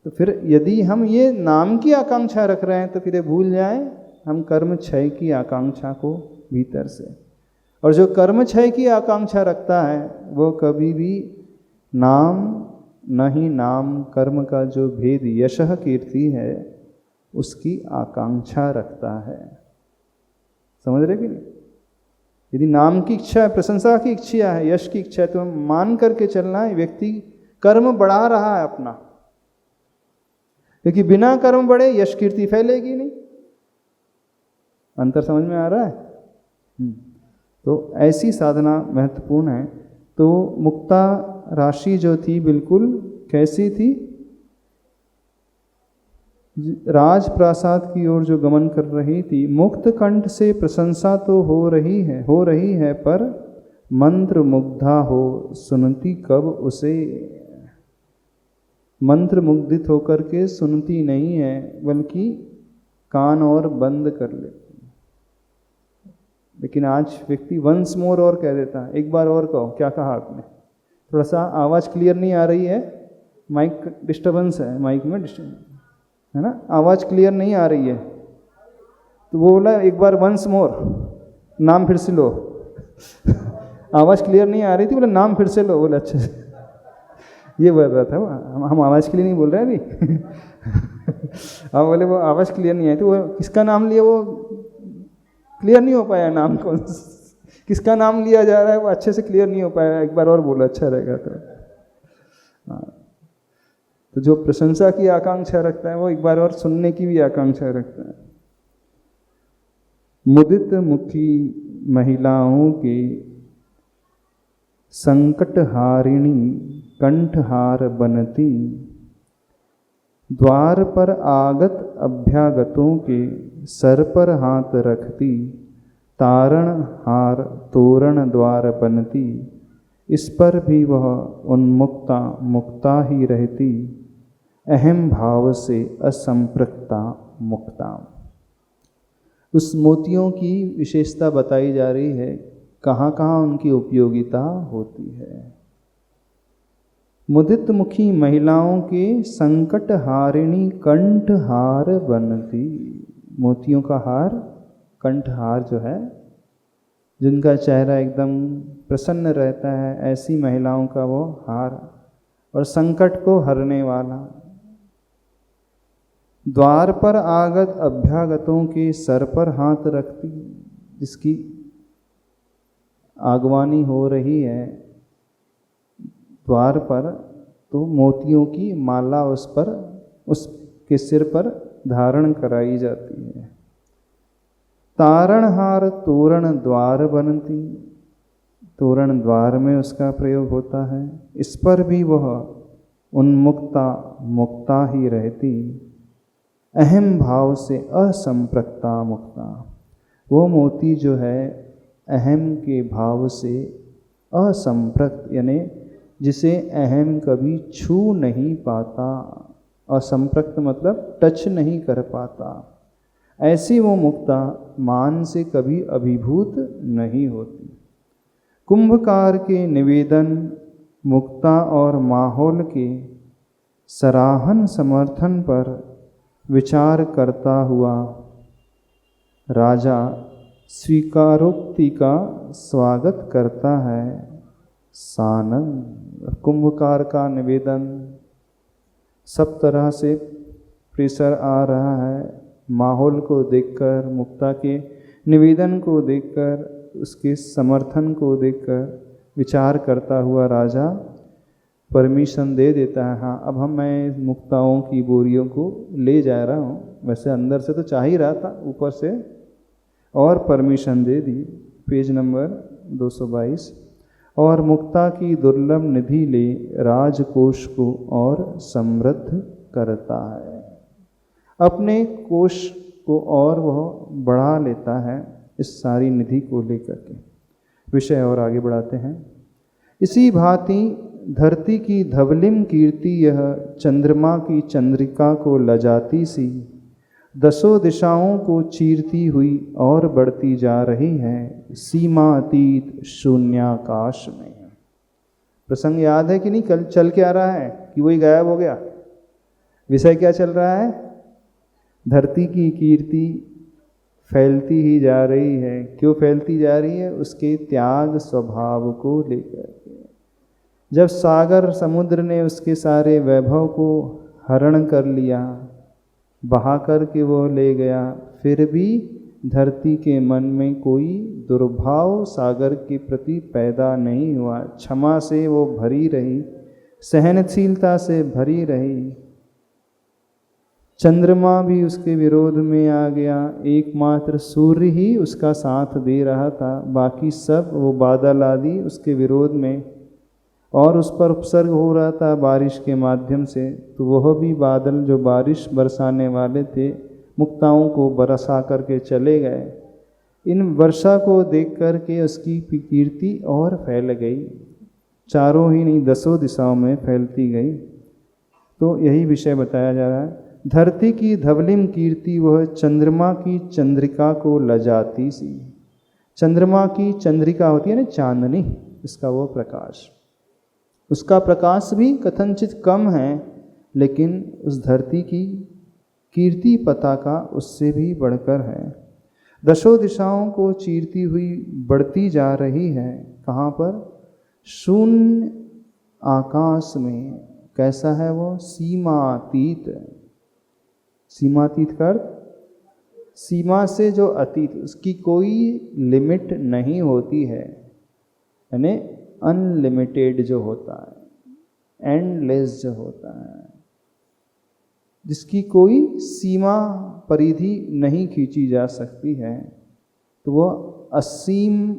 तो फिर यदि हम ये नाम की आकांक्षा रख रहे हैं तो फिर भूल जाएं हम कर्म क्षय की आकांक्षा को भीतर से। और जो कर्म क्षय की आकांक्षा रखता है वो कभी भी नाम नहीं, नाम कर्म का जो भेद यशः कीर्ति है उसकी आकांक्षा रखता है। समझ रहे कि नहीं? यदि नाम की इच्छा है, प्रशंसा की इच्छा है, यश की इच्छा है, तो मान करके चलना है व्यक्ति कर्म बढ़ा रहा है अपना। क्योंकि बिना कर्म बढ़े यश कीर्ति फैलेगी नहीं। अंतर समझ में आ रहा है? तो ऐसी साधना महत्वपूर्ण है। तो मुक्ता राशि जो थी बिल्कुल कैसी थी? राजप्रासाद की ओर जो गमन कर रही थी, मुक्त कंठ से प्रशंसा तो हो रही है, पर मंत्र मुग्धा हो सुनती कब उसे। मंत्र मुग्धित होकर के सुनती नहीं है, बल्कि कान और बंद कर लेती। लेकिन आज व्यक्ति वंस मोर और कह देता है, एक बार और कहो, क्या कहा आपने? थोड़ा सा आवाज़ क्लियर नहीं आ रही है, माइक डिस्टर्बेंस है, माइक में डिस्टर्बेंस है ना, आवाज़ क्लियर नहीं आ रही है। तो वो बोला एक बार वंस मोर, नाम फिर से लो। आवाज़ क्लियर नहीं आ रही थी, बोला नाम फिर से लो। बोला अच्छे से, ये बोल रहा था वो। हम आवाज़ के लिए नहीं बोल रहे अभी। अब बोले वो आवाज़ क्लियर नहीं आई थी, वो किसका नाम लिया वो क्लियर नहीं हो पाया। नाम कौन किसका नाम लिया जा रहा है वो अच्छे से क्लियर नहीं हो पाया। एक बार और बोला अच्छा रहेगा। तो जो प्रशंसा की आकांक्षा रखता है वो एक बार और सुनने की भी आकांक्षा रखता है। मुदित मुखी महिलाओं के संकट हारिणी कंठहार बनती, द्वार पर आगत अभ्यागतों के सर पर हाथ रखती, तारण हार तोरण द्वार बनती, इस पर भी वह उन्मुक्ता मुक्ता ही रहती, अहम भाव से असंपृक्ता मुक्ता। उस मोतियों की विशेषता बताई जा रही है, कहाँ कहाँ उनकी उपयोगिता होती है। मुदित मुखी महिलाओं के संकट हारिणी कंठहार बनती। मोतियों का हार, कंठहार जो है, जिनका चेहरा एकदम प्रसन्न रहता है, ऐसी महिलाओं का वो हार, और संकट को हरने वाला। द्वार पर आगत अभ्यागतों के सर पर हाथ रखती, जिसकी आगवानी हो रही है द्वार पर, तो मोतियों की माला उस पर, उसके सिर पर धारण कराई जाती है। तारणहार तोरण द्वार बनती, तोरण द्वार में उसका प्रयोग होता है। इस पर भी वह उन्मुक्ता मुक्ता ही रहती, अहम भाव से असंप्रक्ता मुक्ता। वो मोती जो है अहम के भाव से असंप्रक्त, यानी जिसे अहम कभी छू नहीं पाता, असंप्रक्त मतलब टच नहीं कर पाता, ऐसी वो मुक्ता मान से कभी अभिभूत नहीं होती। कुंभकार के निवेदन, मुक्ता और माहौल के सराहन समर्थन पर विचार करता हुआ राजा स्वीकारोक्ति का स्वागत करता है। सानंद, कुंभकार का निवेदन, सब तरह से प्रेशर आ रहा है, माहौल को देखकर, मुक्ता के निवेदन को देखकर, उसके समर्थन को देखकर विचार करता हुआ राजा परमिशन दे देता है। हाँ, अब मैं मुक्ताओं की बोरियों को ले जा रहा हूँ। वैसे अंदर से तो चाह ही रहा था, ऊपर से और परमिशन दे दी। Page number 222। और मुक्ता की दुर्लभ निधि ले राजकोष को और समृद्ध करता है। अपने कोष को और वह बढ़ा लेता है इस सारी निधि को लेकर के। विषय और आगे बढ़ाते हैं। इसी भांति धरती की धवलिम कीर्ति यह चंद्रमा की चंद्रिका को लजाती सी दसों दिशाओं को चीरती हुई और बढ़ती जा रही है सीमातीत शून्याकाश में। प्रसंग याद है कि नहीं? कल चल के आ रहा है कि वही गायब हो गया? विषय क्या चल रहा है? धरती की कीर्ति फैलती ही जा रही है। क्यों फैलती जा रही है? उसके त्याग स्वभाव को लेकर के। जब सागर समुद्र ने उसके सारे वैभव को हरण कर लिया, बहा कर के वो ले गया, फिर भी धरती के मन में कोई दुर्भाव सागर के प्रति पैदा नहीं हुआ। क्षमा से वो भरी रही, सहनशीलता से भरी रही। चंद्रमा भी उसके विरोध में आ गया, एकमात्र सूर्य ही उसका साथ दे रहा था, बाकी सब वो बादल आदि उसके विरोध में, और उस पर उपसर्ग हो रहा था बारिश के माध्यम से, तो वह भी बादल जो बारिश बरसाने वाले थे मुक्ताओं को बरसा करके चले गए। इन वर्षा को देख कर के उसकी कीर्ति और फैल गई, चारों ही नहीं दसों दिशाओं में फैलती गई। तो यही विषय बताया जा रहा है। धरती की धवलिम कीर्ति वह चंद्रमा की चंद्रिका को लजाती सी। चंद्रमा की चंद्रिका होती है ना, चांदनी, इसका वो प्रकाश, उसका प्रकाश भी कथनचित कम है, लेकिन उस धरती की कीर्ति पताका उससे भी बढ़कर है। दसों दिशाओं को चीरती हुई बढ़ती जा रही है। कहाँ पर? शून्य आकाश में। कैसा है वो? सीमातीत। सीमातीत का अर्थ सीमा से जो अतीत, उसकी कोई लिमिट नहीं होती है, यानी अनलिमिटेड जो होता है, एंडलेस जो होता है, जिसकी कोई सीमा परिधि नहीं खींची जा सकती है, तो वह असीम,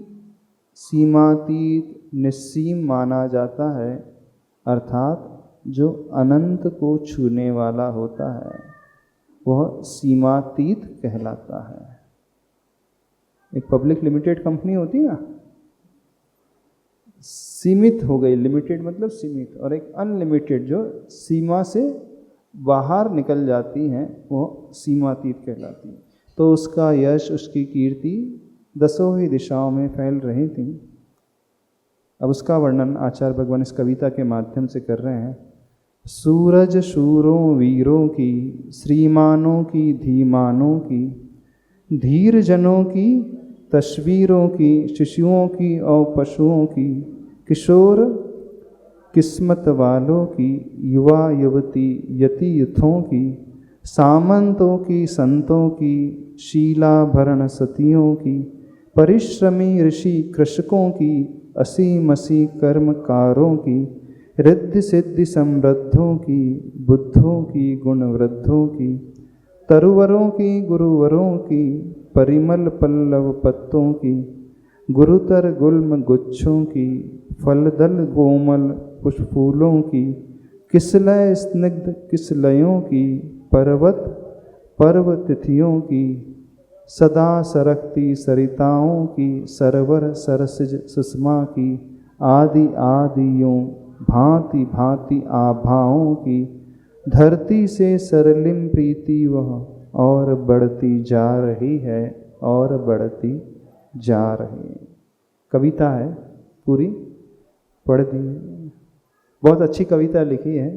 सीमातीत, निस्सीम माना जाता है। अर्थात जो अनंत को छूने वाला होता है वह सीमातीत कहलाता है। एक पब्लिक लिमिटेड कंपनी होती है ना, सीमित हो गई, लिमिटेड मतलब सीमित, और एक अनलिमिटेड जो सीमा से बाहर निकल जाती हैं वो सीमातीत कहलाती है। तो उसका यश, उसकी कीर्ति दसों ही दिशाओं में फैल रही थी। अब उसका वर्णन आचार्य भगवान इस कविता के माध्यम से कर रहे हैं। सूरज शूरों वीरों की, श्रीमानों की, धीमानों की, धीर जनों की तस्वीरों की, शिशुओं की और पशुओं की, किशोर किस्मत वालों की, युवा युवती यति युथों की, सामंतों की, संतों की, शीलाभरण सतियों की, परिश्रमी ऋषि कृषकों की, असीमसी कर्मकारों की, रिद्धि सिद्धि समृद्धों की, बुद्धों की, गुणवृद्धों की, तरुवरों की, गुरुवरों की, परिमल पल्लव पत्तों की, गुरुतर गुल्म गुच्छों की, फलदल कोमल पुष्पफूलों की, किसलय स्निग्ध किसलयों की, पर्वत पर्व तिथियों की, सदा सरकती सरिताओं की, सरवर सरसिज सुषमा की, आदि आदियों भांति भांति आभाओं की, धरती से सरलिम प्रीति वह और बढ़ती जा रही है, और बढ़ती जा रही है। कविता है पूरी, पढ़ दी। बहुत अच्छी कविता लिखी है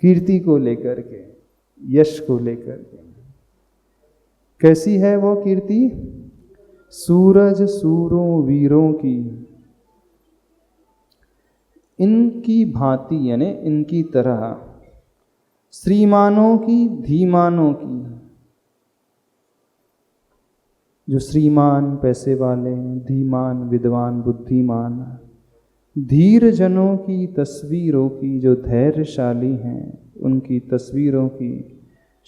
कीर्ति को लेकर के, यश को लेकर के। कैसी है वो कीर्ति? सूरज सूरों वीरों की, इनकी भांति यानी इनकी तरह, श्रीमानों की, धीमानों की, जो श्रीमान पैसे वाले हैं, धीमान विद्वान बुद्धिमान, धीर जनों की तस्वीरों की, जो धैर्यशाली हैं उनकी तस्वीरों की,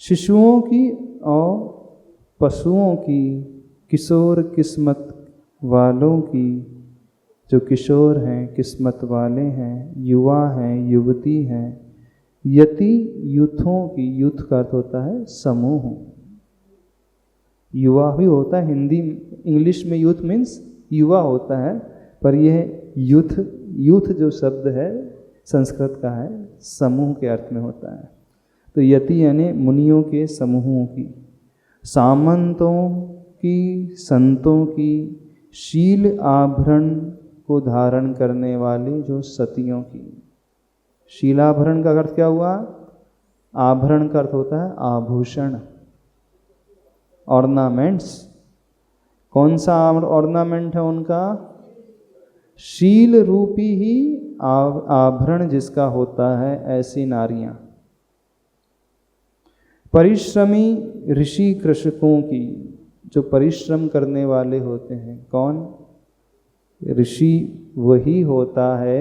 शिशुओं की और पशुओं की, किशोर किस्मत वालों की, जो किशोर हैं किस्मत वाले हैं, युवा हैं युवती हैं, यति यूथों की, यूथ का अर्थ होता है समूह, युवा भी होता है, हिंदी इंग्लिश में यूथ मीन्स युवा होता है, पर यह यूथ जो शब्द है संस्कृत का है, समूह के अर्थ में होता है। तो यति यानी मुनियों के समूहों की, सामंतों की, संतों की, शील आभरण को धारण करने वाली जो सतियों की। शीलाभरण का अर्थ क्या हुआ? आभरण का अर्थ होता है आभूषण, ऑर्नामेंट्स। कौन सा ऑर्नामेंट है उनका? शील रूपी ही आभरण जिसका होता है, ऐसी नारियां। परिश्रमी ऋषि कृषकों की, जो परिश्रम करने वाले होते हैं। कौन? ऋषि वही होता है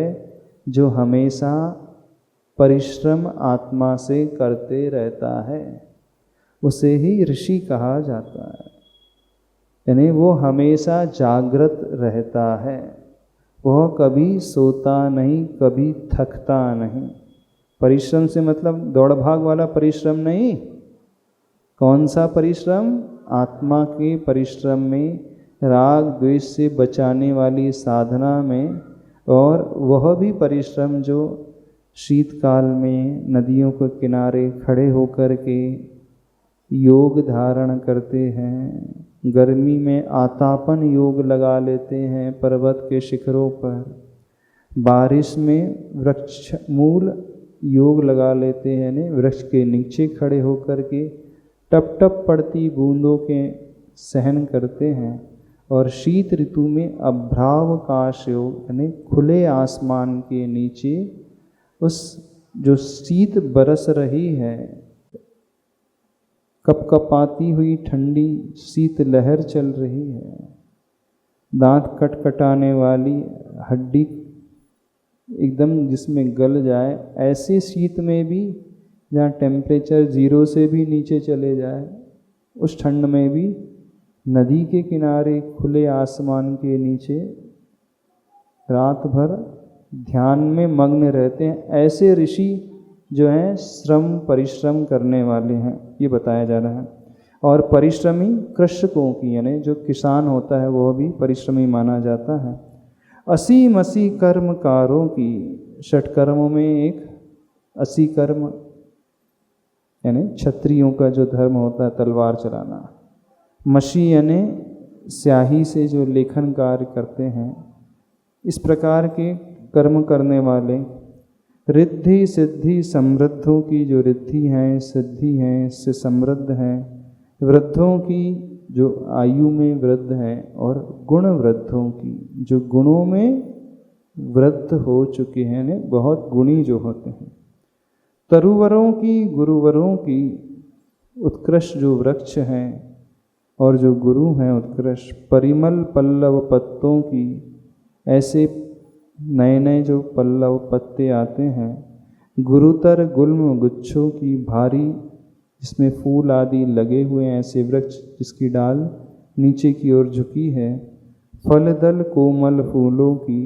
जो हमेशा परिश्रम आत्मा से करते रहता है, उसे ही ऋषि कहा जाता है। यानी वो हमेशा जागृत रहता है, वह कभी सोता नहीं, कभी थकता नहीं। परिश्रम से मतलब दौड़ भाग वाला परिश्रम नहीं। कौन सा परिश्रम? आत्मा के परिश्रम में, राग द्वेष से बचाने वाली साधना में, और वह भी परिश्रम जो शीतकाल में नदियों के किनारे खड़े होकर के योग धारण करते हैं, गर्मी में आतापन योग लगा लेते हैं पर्वत के शिखरों पर, बारिश में वृक्ष मूल योग लगा लेते हैं, यानी वृक्ष के नीचे खड़े होकर के टप टप पड़ती बूंदों के सहन करते हैं, और शीत ऋतु में अभ्रावकाश योग यानी खुले आसमान के नीचे उस जो शीत बरस रही है, कपकपाती हुई ठंडी शीत लहर चल रही है, दांत कटकटाने वाली हड्डी एकदम जिसमें गल जाए, ऐसे शीत में भी जहाँ टेम्परेचर 0 से भी नीचे चले जाए, उस ठंड में भी नदी के किनारे खुले आसमान के नीचे रात भर ध्यान में मग्न रहते हैं। ऐसे ऋषि जो हैं श्रम परिश्रम करने वाले हैं, ये बताया जा रहा है। और परिश्रमी कृषकों की, यानी जो किसान होता है वह भी परिश्रमी माना जाता है। असीम असी कर्मकारों की, षटकर्मों में एक असी कर्म यानी क्षत्रियों का जो धर्म होता है तलवार चलाना, मशी यानी स्याही से जो लेखन कार्य करते हैं, इस प्रकार के कर्म करने वाले रिद्धि सिद्धि समृद्धों की जो रिद्धि हैं, सिद्धि हैं, इससे समृद्ध हैं, वृद्धों की जो आयु में वृद्ध हैं, और गुण वृद्धों की जो गुणों में वृद्ध हो चुके हैं, ने बहुत गुणी जो होते हैं, तरुवरों की, गुरुवरों की उत्कृष्ट जो वृक्ष हैं और जो गुरु हैं उत्कृष्ट, परिमल पल्लव पत्तों की, ऐसे नए नए जो पल्लव पत्ते आते हैं, गुरुतर गुल्म गुच्छों की, भारी जिसमें फूल आदि लगे हुए हैं, ऐसे वृक्ष जिसकी डाल नीचे की ओर झुकी है, फल दल कोमल फूलों की,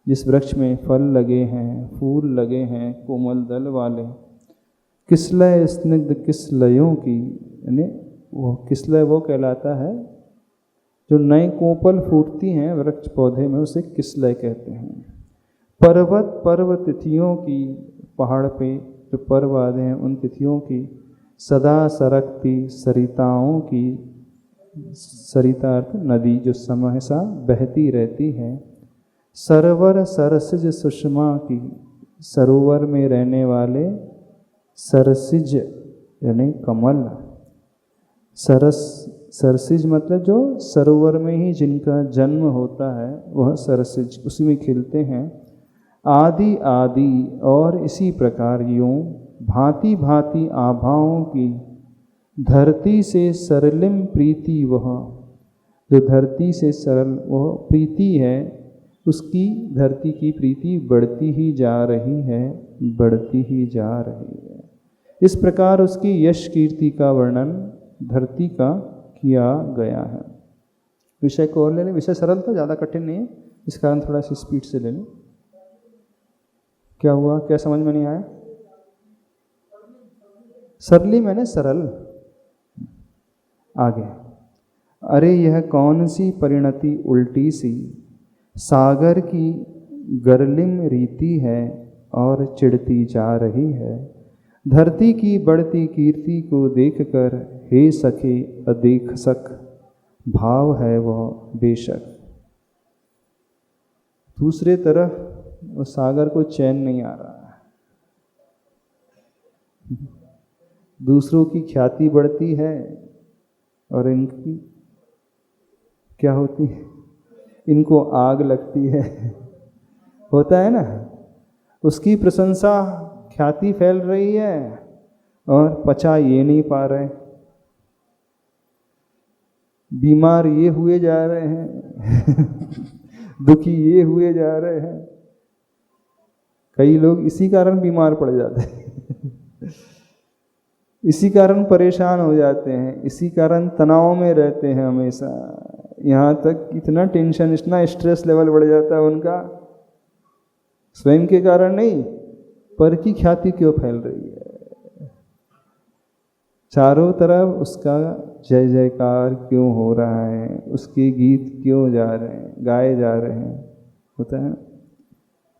जिस वृक्ष में फल लगे हैं, फूल लगे हैं, कोमल दल वाले, किसलय स्निग्ध किसलयों की, यानी वो किसलय वो कहलाता है जो नए कोपल फूटती हैं वृक्ष पौधे में, उसे किसलय कहते हैं। पर्वत पर्व तिथियों की, पहाड़ पे जो पर्व आते हैं उन तिथियों की, सदा सरकती सरिताओं की, सरिता अर्थ नदी जो सहसा बहती रहती है, सरोवर सरसिज सुषमा की, सरोवर में रहने वाले सरसिज यानी कमल, सरसिज मतलब जो सरोवर में ही जिनका जन्म होता है वह सरसिज, उसी में खिलते हैं। आदि आदि और इसी प्रकार यूँ भांति भांति आभाओं की, धरती से सरलिम प्रीति वह, जो धरती से सरल वह प्रीति है, उसकी धरती की प्रीति बढ़ती ही जा रही है, बढ़ती ही जा रही है। इस प्रकार उसकी यश कीर्ति का वर्णन धरती का किया गया है। विषय को और ले लें, विषय सरल था, ज़्यादा कठिन नहीं है, इस कारण थोड़ा सी स्पीड से ले लें। क्या हुआ, क्या समझ में नहीं आया? सरली मैंने सरल। आगे, अरे यह कौन सी परिणति उल्टी सी, सागर की गर्लिम रीति है और चिढ़ती जा रही है, धरती की बढ़ती कीर्ति को देखकर हे सखे अदेख सक, भाव है वह बेशक। दूसरे तरफ उस सागर को चैन नहीं आ रहा है, दूसरों की ख्याति बढ़ती है और इनकी क्या होती है, इनको आग लगती है। होता है ना, उसकी प्रशंसा ख्याति फैल रही है और पचा ये नहीं पा रहे, बीमार ये हुए जा रहे हैं दुखी ये हुए जा रहे हैं। कई लोग इसी कारण बीमार पड़ जाते हैं इसी कारण परेशान हो जाते हैं, इसी कारण तनाव में रहते हैं हमेशा। यहाँ तक इतना टेंशन, इतना स्ट्रेस लेवल बढ़ जाता है उनका, स्वयं के कारण नहीं, पर की ख्याति क्यों फैल रही है, चारों तरफ उसका जय जयकार क्यों हो रहा है, उसके गीत क्यों जा रहे हैं, गाए जा रहे हैं। होता है,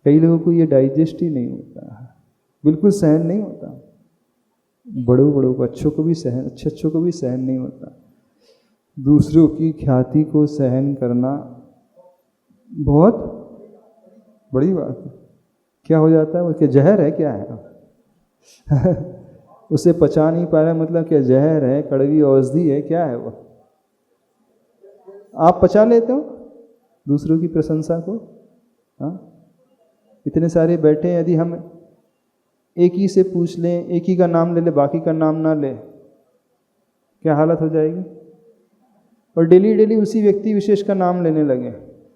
कई लोगों को ये डाइजेस्ट ही नहीं होता, बिल्कुल सहन नहीं होता, बड़ों को, अच्छों को भी सहन, अच्छों को भी सहन नहीं होता। दूसरों की ख्याति को सहन करना बहुत बड़ी बात है। क्या हो जाता है, वो क्या जहर है, क्या है उसे पचा नहीं पा रहा, मतलब क्या जहर है, कड़वी औषधि है, क्या है वो? आप पचा लेते हो दूसरों की प्रशंसा को? हाँ, इतने सारे बैठे हैं, यदि हम एक ही से पूछ लें, एक ही का नाम ले ले, बाकी का नाम ना ले, क्या हालत हो जाएगी? और डेली डेली उसी व्यक्ति विशेष का नाम लेने लगे,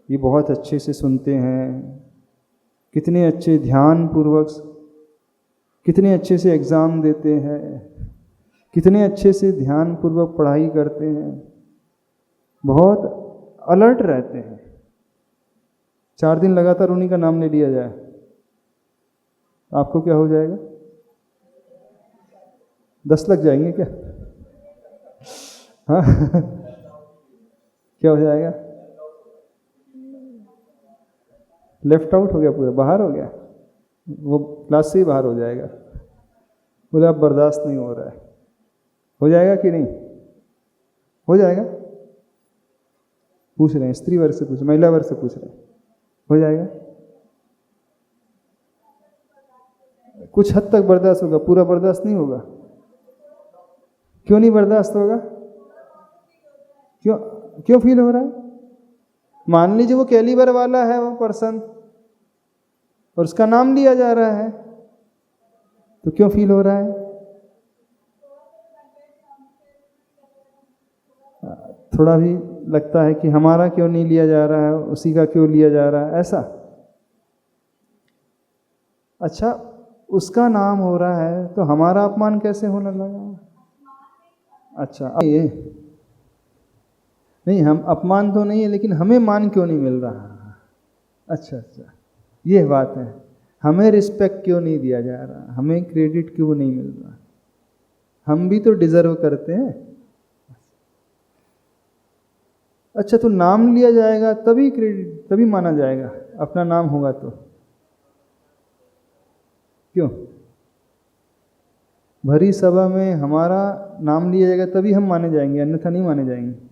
ये बहुत अच्छे से सुनते हैं, कितने अच्छे ध्यान पूर्वक, कितने अच्छे से एग्ज़ाम देते हैं, कितने अच्छे से ध्यान पूर्वक पढ़ाई करते हैं, बहुत अलर्ट रहते हैं। 4 दिन लगातार उन्हीं का नाम ले लिया जाए, आपको क्या हो जाएगा? 10 लग जाएंगे क्या? हाँ क्या हो जाएगा? लेफ्ट आउट हो गया, पूरा बाहर हो गया, वो क्लास से ही बाहर हो जाएगा, बोले अब बर्दाश्त नहीं हो रहा है। हो जाएगा कि नहीं हो जाएगा? पूछ रहे हैं, स्त्री वर्ग से पूछ, महिला वर्ग से पूछ रहे हैं। हो जाएगा, कुछ हद तक बर्दाश्त होगा, पूरा बर्दाश्त नहीं होगा। क्यों नहीं बर्दाश्त होगा? क्यों क्यों फील हो रहा है? मान लीजिए वो कैलिबर वाला है वो पर्सन और उसका नाम लिया जा रहा है, तो क्यों फील हो रहा है? थोड़ा भी लगता है कि हमारा क्यों नहीं लिया जा रहा है, उसी का क्यों लिया जा रहा है, ऐसा। अच्छा, उसका नाम हो रहा है तो हमारा अपमान कैसे होने लगा? अच्छा, ये नहीं, हम अपमान तो नहीं है, लेकिन हमें मान क्यों नहीं मिल रहा? अच्छा, ये बात है, हमें रिस्पेक्ट क्यों नहीं दिया जा रहा, हमें क्रेडिट क्यों नहीं मिल रहा? हम भी तो डिजर्व करते हैं। अच्छा, तो नाम लिया जाएगा तभी क्रेडिट, तभी माना जाएगा, अपना नाम होगा तो। क्यों? भरी सभा में हमारा नाम लिया जाएगा तभी हम माने जाएंगे, अन्यथा नहीं माने जाएंगे।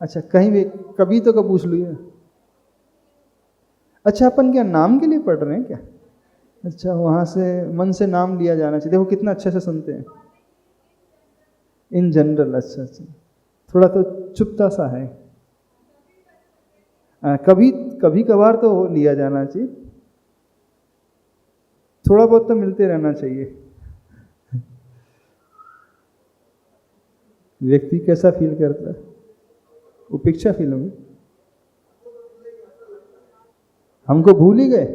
अच्छा, कहीं भी कभी तो कब पूछ लिया? अच्छा, अपन क्या नाम के लिए पढ़ रहे हैं क्या? अच्छा, वहाँ से मन से नाम लिया जाना चाहिए। देखो कितना अच्छे से सुनते हैं इन जनरल। अच्छा, थोड़ा तो चुपता सा है। कभी कभी कभार तो लिया जाना चाहिए, थोड़ा बहुत तो मिलते रहना चाहिए। व्यक्ति कैसा फील करता है? उपेक्षा फील होगी। हमको भूल ही गए,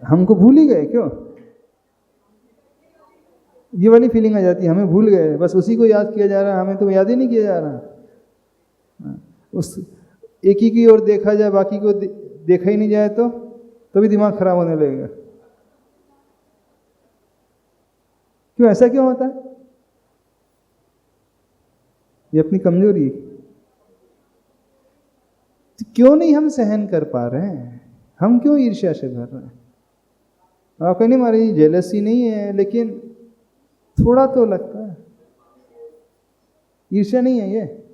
हमको भूल ही गए क्यों? ये वाली फीलिंग आ जाती है, हमें भूल गए, बस उसी को याद किया जा रहा है, हमें तो याद ही नहीं किया जा रहा। उस एक ही की ओर देखा जाए, बाकी को देखा ही नहीं जाए तो भी दिमाग खराब होने लगेगा। क्यों, ऐसा क्यों होता है? ये अपनी कमजोरी है। तो क्यों नहीं हम सहन कर पा रहे हैं? हम क्यों ईर्ष्या से भर रहे हैं? आप कहने हमारी जेलसी नहीं है, लेकिन थोड़ा तो लगता है। ईर्ष्या नहीं है ये,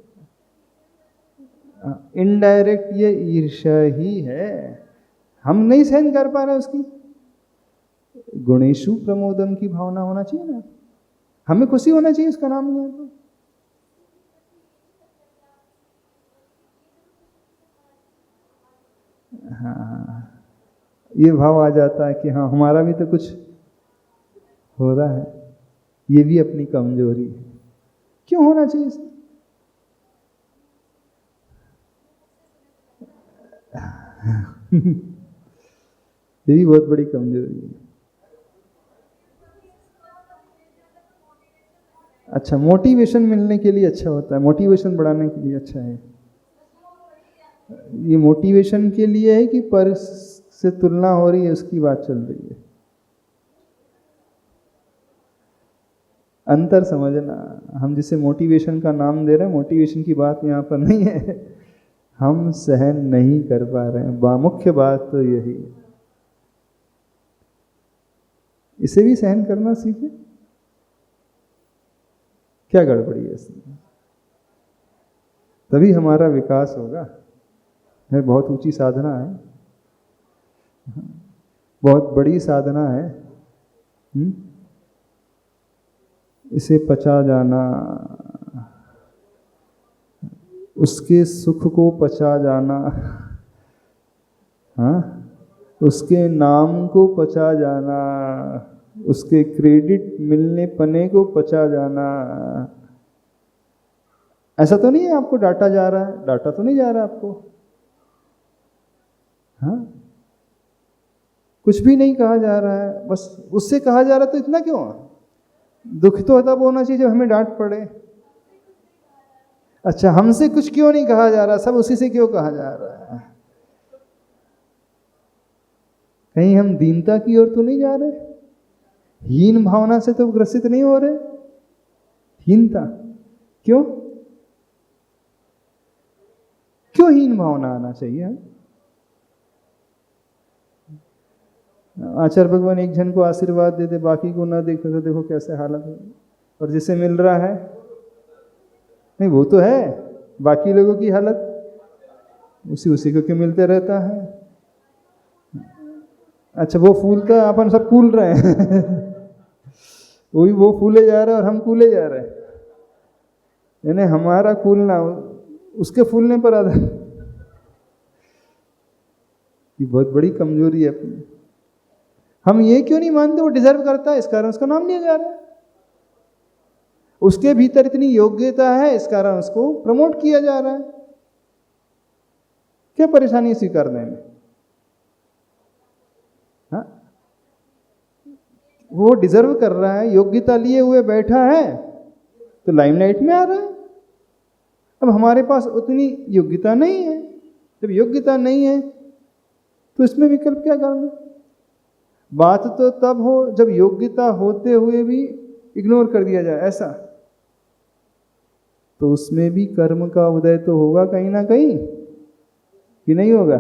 इनडायरेक्ट ये ईर्ष्या ही है। हम नहीं सहन कर पा रहे उसकी। गुणेशु प्रमोदम की भावना होना चाहिए ना, हमें खुशी होना चाहिए उसका नाम लिया तो। हाँ, ये भाव आ जाता है कि हाँ, हमारा भी तो कुछ हो रहा है, ये भी अपनी कमजोरी है। क्यों होना चाहिए इसे? ये भी बहुत बड़ी कमजोरी है। अच्छा, मोटिवेशन मिलने के लिए अच्छा होता है, मोटिवेशन बढ़ाने के लिए अच्छा है। ये मोटिवेशन के लिए है कि पर से तुलना हो रही है, उसकी बात चल रही है। अंतर समझना, हम जिसे मोटिवेशन का नाम दे रहे हैं, मोटिवेशन की बात यहाँ पर नहीं है। हम सहन नहीं कर पा रहे हैं, मुख्य बात तो यही है। इसे भी सहन करना सीखे। क्या गड़बड़ी है इसमें? तभी हमारा विकास होगा। यह बहुत ऊंची साधना है, बहुत बड़ी साधना है। इसे पचा जाना, उसके सुख को पचा जाना, हाँ, उसके नाम को पचा जाना, उसके क्रेडिट मिलने पने को पचा जाना। ऐसा तो नहीं है आपको डांटा जा रहा है, डांटा तो नहीं जा रहा आपको, हाँ, कुछ भी नहीं कहा जा रहा है, बस उससे कहा जा रहा है। तो इतना क्यों? दुख तो तब होना चाहिए जब हमें डांट पड़े। अच्छा, हमसे कुछ क्यों नहीं कहा जा रहा, सब उसी से क्यों कहा जा रहा है? कहीं हम दीनता की ओर तो नहीं जा रहे? हीन भावना से तो ग्रसित नहीं हो रहे? हीनता क्यों? क्यों हीन भावना आना चाहिए? आचार्य भगवान एक जन को आशीर्वाद देते, बाकी को ना देखो तो देखो कैसे हालत है। और जिसे मिल रहा है नहीं, वो तो है, बाकी लोगों की हालत उसी को क्यों मिलते रहता है? अच्छा, वो फूलता है, अपन सब फूल रहे हैं वही वो फूले जा रहे हैं और हम फूले जा रहे हैं, यानी हमारा फूलना उसके फूलने पर आधा। ये बहुत बड़ी कमजोरी है अपनी। हम ये क्यों नहीं मानते वो डिजर्व करता है, इस कारण उसका नाम लिया जा रहा है। उसके भीतर इतनी योग्यता है, इस कारण उसको प्रमोट किया जा रहा है। क्या परेशानी स्वीकारने में? हाँ, वो डिजर्व कर रहा है, योग्यता लिए हुए बैठा है तो लाइमलाइट में आ रहा है। अब हमारे पास उतनी योग्यता नहीं है। जब योग्यता नहीं है तो इसमें विकल्प क्या करना? बात तो तब हो जब योग्यता होते हुए भी इग्नोर कर दिया जाए, ऐसा तो उसमें भी कर्म का उदय तो होगा कहीं ना कहीं, कि नहीं होगा?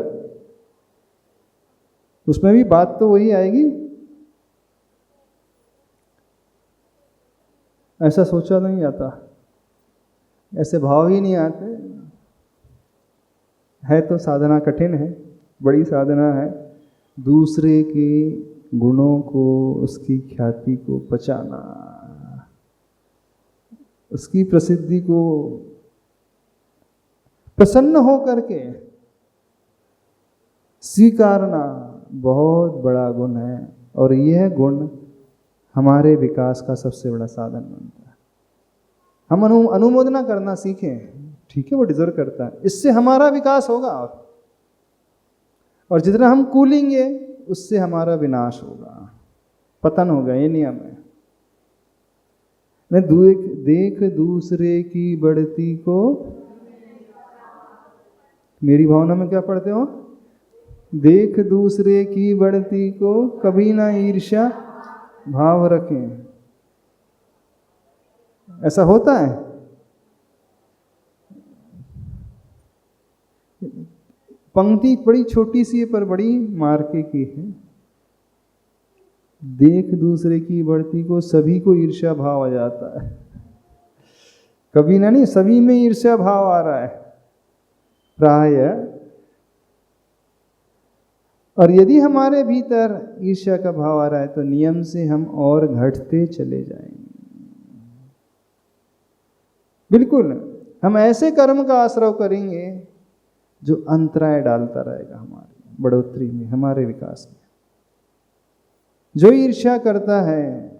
उसमें भी बात तो वही आएगी। ऐसा सोचा नहीं जाता, ऐसे भाव ही नहीं आते। है तो साधना कठिन है, बड़ी साधना है। दूसरे के गुणों को, उसकी ख्याति को पचाना, उसकी प्रसिद्धि को प्रसन्न हो करके स्वीकारना बहुत बड़ा गुण है। और यह गुण हमारे विकास का सबसे बड़ा साधन बनता है। हम अनुमोदना करना सीखें, ठीक है वो डिजर्व करता है, इससे हमारा विकास होगा। और जितना हम कूलेंगे उससे हमारा विनाश होगा, पतन होगा। ये नियम है। देख दूसरे की बढ़ती को, मेरी भावना में क्या पढ़ते हो? देख दूसरे की बढ़ती को कभी ना ईर्ष्या भाव रखें। ऐसा होता है? पंक्ति बड़ी छोटी सी है पर बड़ी मार्के की है। देख दूसरे की बढ़ती को सभी को ईर्ष्या भाव आ जाता है। कभी ना नहीं, सभी में ईर्ष्या भाव आ रहा है प्राय। और यदि हमारे भीतर ईर्ष्या का भाव आ रहा है तो नियम से हम और घटते चले जाएंगे। बिल्कुल, हम ऐसे कर्म का आश्रय करेंगे जो अंतराय डालता रहेगा हमारी बढ़ोतरी में, हमारे विकास में। जो ईर्ष्या करता है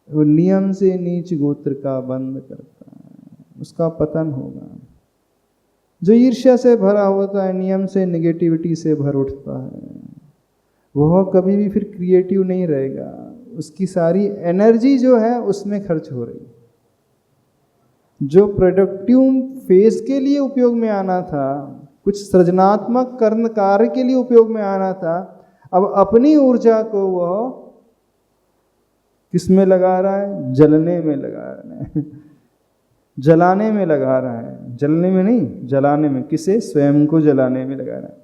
वो नियम से नीच गोत्र का बंद करता है, उसका पतन होगा। जो ईर्ष्या से भरा होता है, नियम से, नेगेटिविटी से भर उठता है, वह कभी भी फिर क्रिएटिव नहीं रहेगा। उसकी सारी एनर्जी जो है उसमें खर्च हो रही। जो प्रोडक्टिव फेज के लिए उपयोग में आना था, कुछ सृजनात्मक कर्म कार्य के लिए उपयोग में आना था, अब अपनी ऊर्जा को वह किस में लगा रहा है? जलने में लगा रहा है, जलाने में लगा रहा है। जलने में नहीं, जलाने में। किसे? स्वयं को जलाने में लगा रहा है।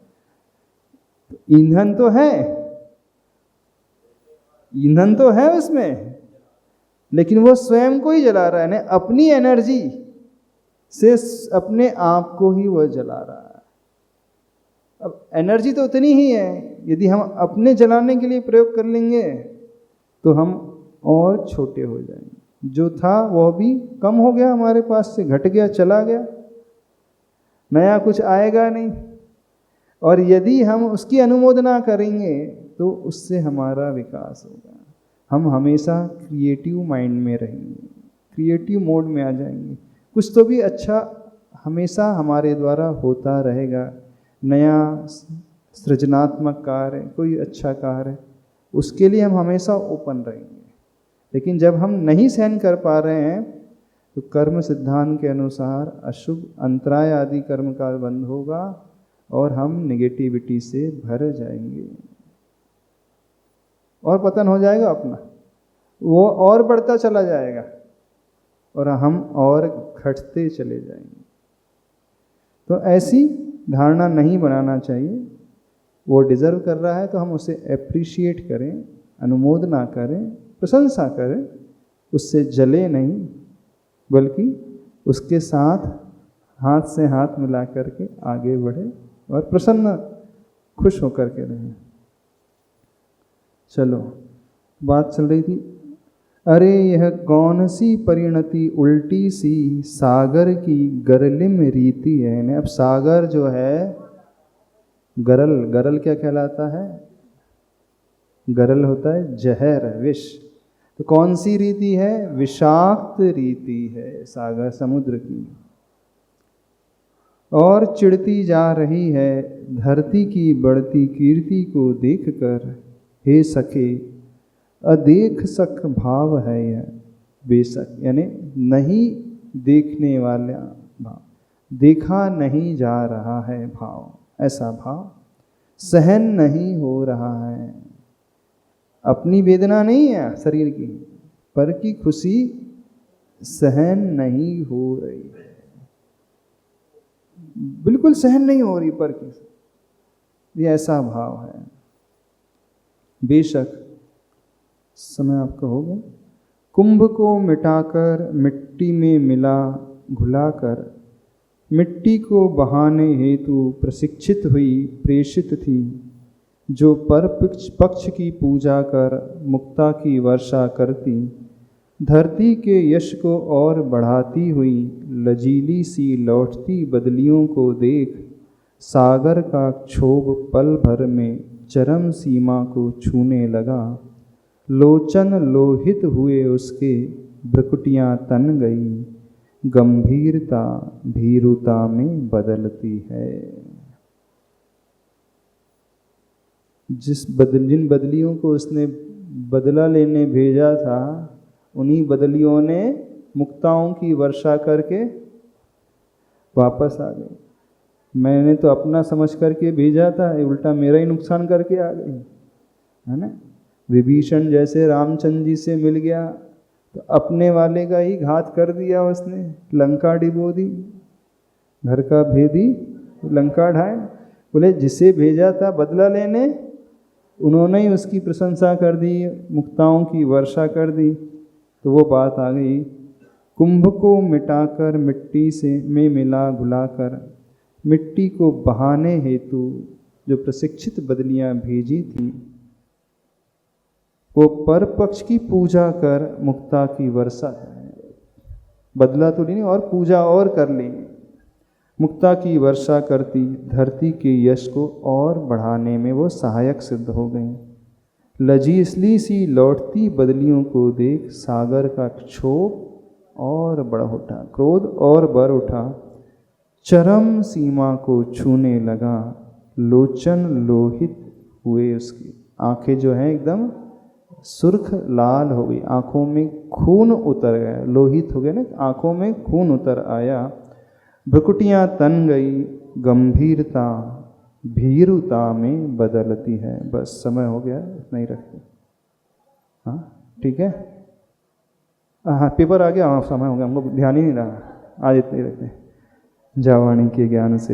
ईंधन तो है, ईंधन तो है उसमें, लेकिन वो स्वयं को ही जला रहा है ना, अपनी एनर्जी से अपने आप को ही वह जला रहा है। अब एनर्जी तो उतनी ही है, यदि हम अपने जलाने के लिए प्रयोग कर लेंगे तो हम और छोटे हो जाएंगे। जो था वह भी कम हो गया, हमारे पास से घट गया, चला गया, नया कुछ आएगा नहीं। और यदि हम उसकी अनुमोदना करेंगे तो उससे हमारा विकास होगा। हम हमेशा क्रिएटिव माइंड में रहेंगे, क्रिएटिव मोड में आ जाएंगे। कुछ तो भी अच्छा हमेशा हमारे द्वारा होता रहेगा। नया सृजनात्मक कार्य, कोई अच्छा कार्य, उसके लिए हम हमेशा ओपन रहेंगे। लेकिन जब हम नहीं सहन कर पा रहे हैं तो कर्म सिद्धांत के अनुसार अशुभ अंतराय आदि कर्म का बंध होगा और हम नेगेटिविटी से भर जाएंगे और पतन हो जाएगा अपना, वो और बढ़ता चला जाएगा और हम और घटते चले जाएंगे। तो ऐसी धारणा नहीं बनाना चाहिए। वो डिजर्व कर रहा है तो हम उसे एप्रिशिएट करें, अनुमोदना करें, प्रशंसा करें, उससे जले नहीं, बल्कि उसके साथ हाथ से हाथ मिला करके आगे बढ़े और प्रसन्न खुश होकर के रहें। चलो, बात चल रही थी, अरे यह कौन सी परिणति उल्टी सी सागर की गरलिम रीति है। यानी अब सागर जो है, गरल, गरल क्या कहलाता है? गरल होता है जहर, विष। तो कौन सी रीति है? विषाक्त रीति है सागर, समुद्र की। और चिढ़ती जा रही है धरती की बढ़ती कीर्ति को देखकर, हे सखे अदेख सख भाव है यह बेशक। यानी नहीं देखने वाला भाव, देखा नहीं जा रहा है भाव, ऐसा भाव सहन नहीं हो रहा है। अपनी वेदना नहीं है शरीर की, पर की खुशी सहन नहीं हो रही है, बिल्कुल सहन नहीं हो रही पर की, ये ऐसा भाव है। बेशक समय आपका हो गया। कुंभ को मिटाकर मिट्टी में मिला घुलाकर, मिट्टी को बहाने हेतु प्रशिक्षित हुई प्रेषित थी, जो पर पक्ष की पूजा कर मुक्ता की वर्षा करती, धरती के यश को और बढ़ाती हुई लजीली सी लौटती बदलियों को देख, सागर का क्षोभ पल भर में चरम सीमा को छूने लगा। लोचन लोहित हुए उसके, भ्रुकुटियाँ तन गई, गंभीरता भीरुता में बदलती है। जिन बदलियों को उसने बदला लेने भेजा था, उन्हीं बदलियों ने मुक्ताओं की वर्षा करके वापस आ गई। मैंने तो अपना समझ करके भेजा था, उल्टा मेरा ही नुकसान करके आ गई, है ना। विभीषण जैसे रामचंद्र जी से मिल गया तो अपने वाले का ही घात कर दिया उसने, लंका डिबो दी, घर का भेदी लंका ढाए। बोले जिसे भेजा था बदला लेने, उन्होंने ही उसकी प्रशंसा कर दी, मुक्ताओं की वर्षा कर दी। तो वो बात आ गई, कुंभ को मिटाकर मिट्टी से में मिला घुलाकर, मिट्टी को बहाने हेतु जो प्रशिक्षित बदलियां भेजी थी, वो पर पक्ष की पूजा कर मुक्ता की वर्षा, बदला तो नहीं और पूजा और कर ली, मुक्ता की वर्षा करती, धरती के यश को और बढ़ाने में वो सहायक सिद्ध हो गई। लजीसली सी लौटती बदलियों को देख, सागर का क्षोभ और बढ़ उठा, क्रोध और बढ़ उठा, चरम सीमा को छूने लगा। लोचन लोहित हुए उसकी, आंखें जो हैं एकदम सुर्ख लाल हो गई, आंखों में खून उतर गया, लोहित हो गया ना, आंखों में खून उतर आया। भ्रुकुटियाँ तन गई, गंभीरता भीरुता में बदलती है। बस समय हो गया, इतना ही रखते। हाँ ठीक है, हाँ पेपर आ गया, हाँ समय हो गया, हमको ध्यान ही नहीं रहा, आज इतना ही रखते। जावाणी के ज्ञान से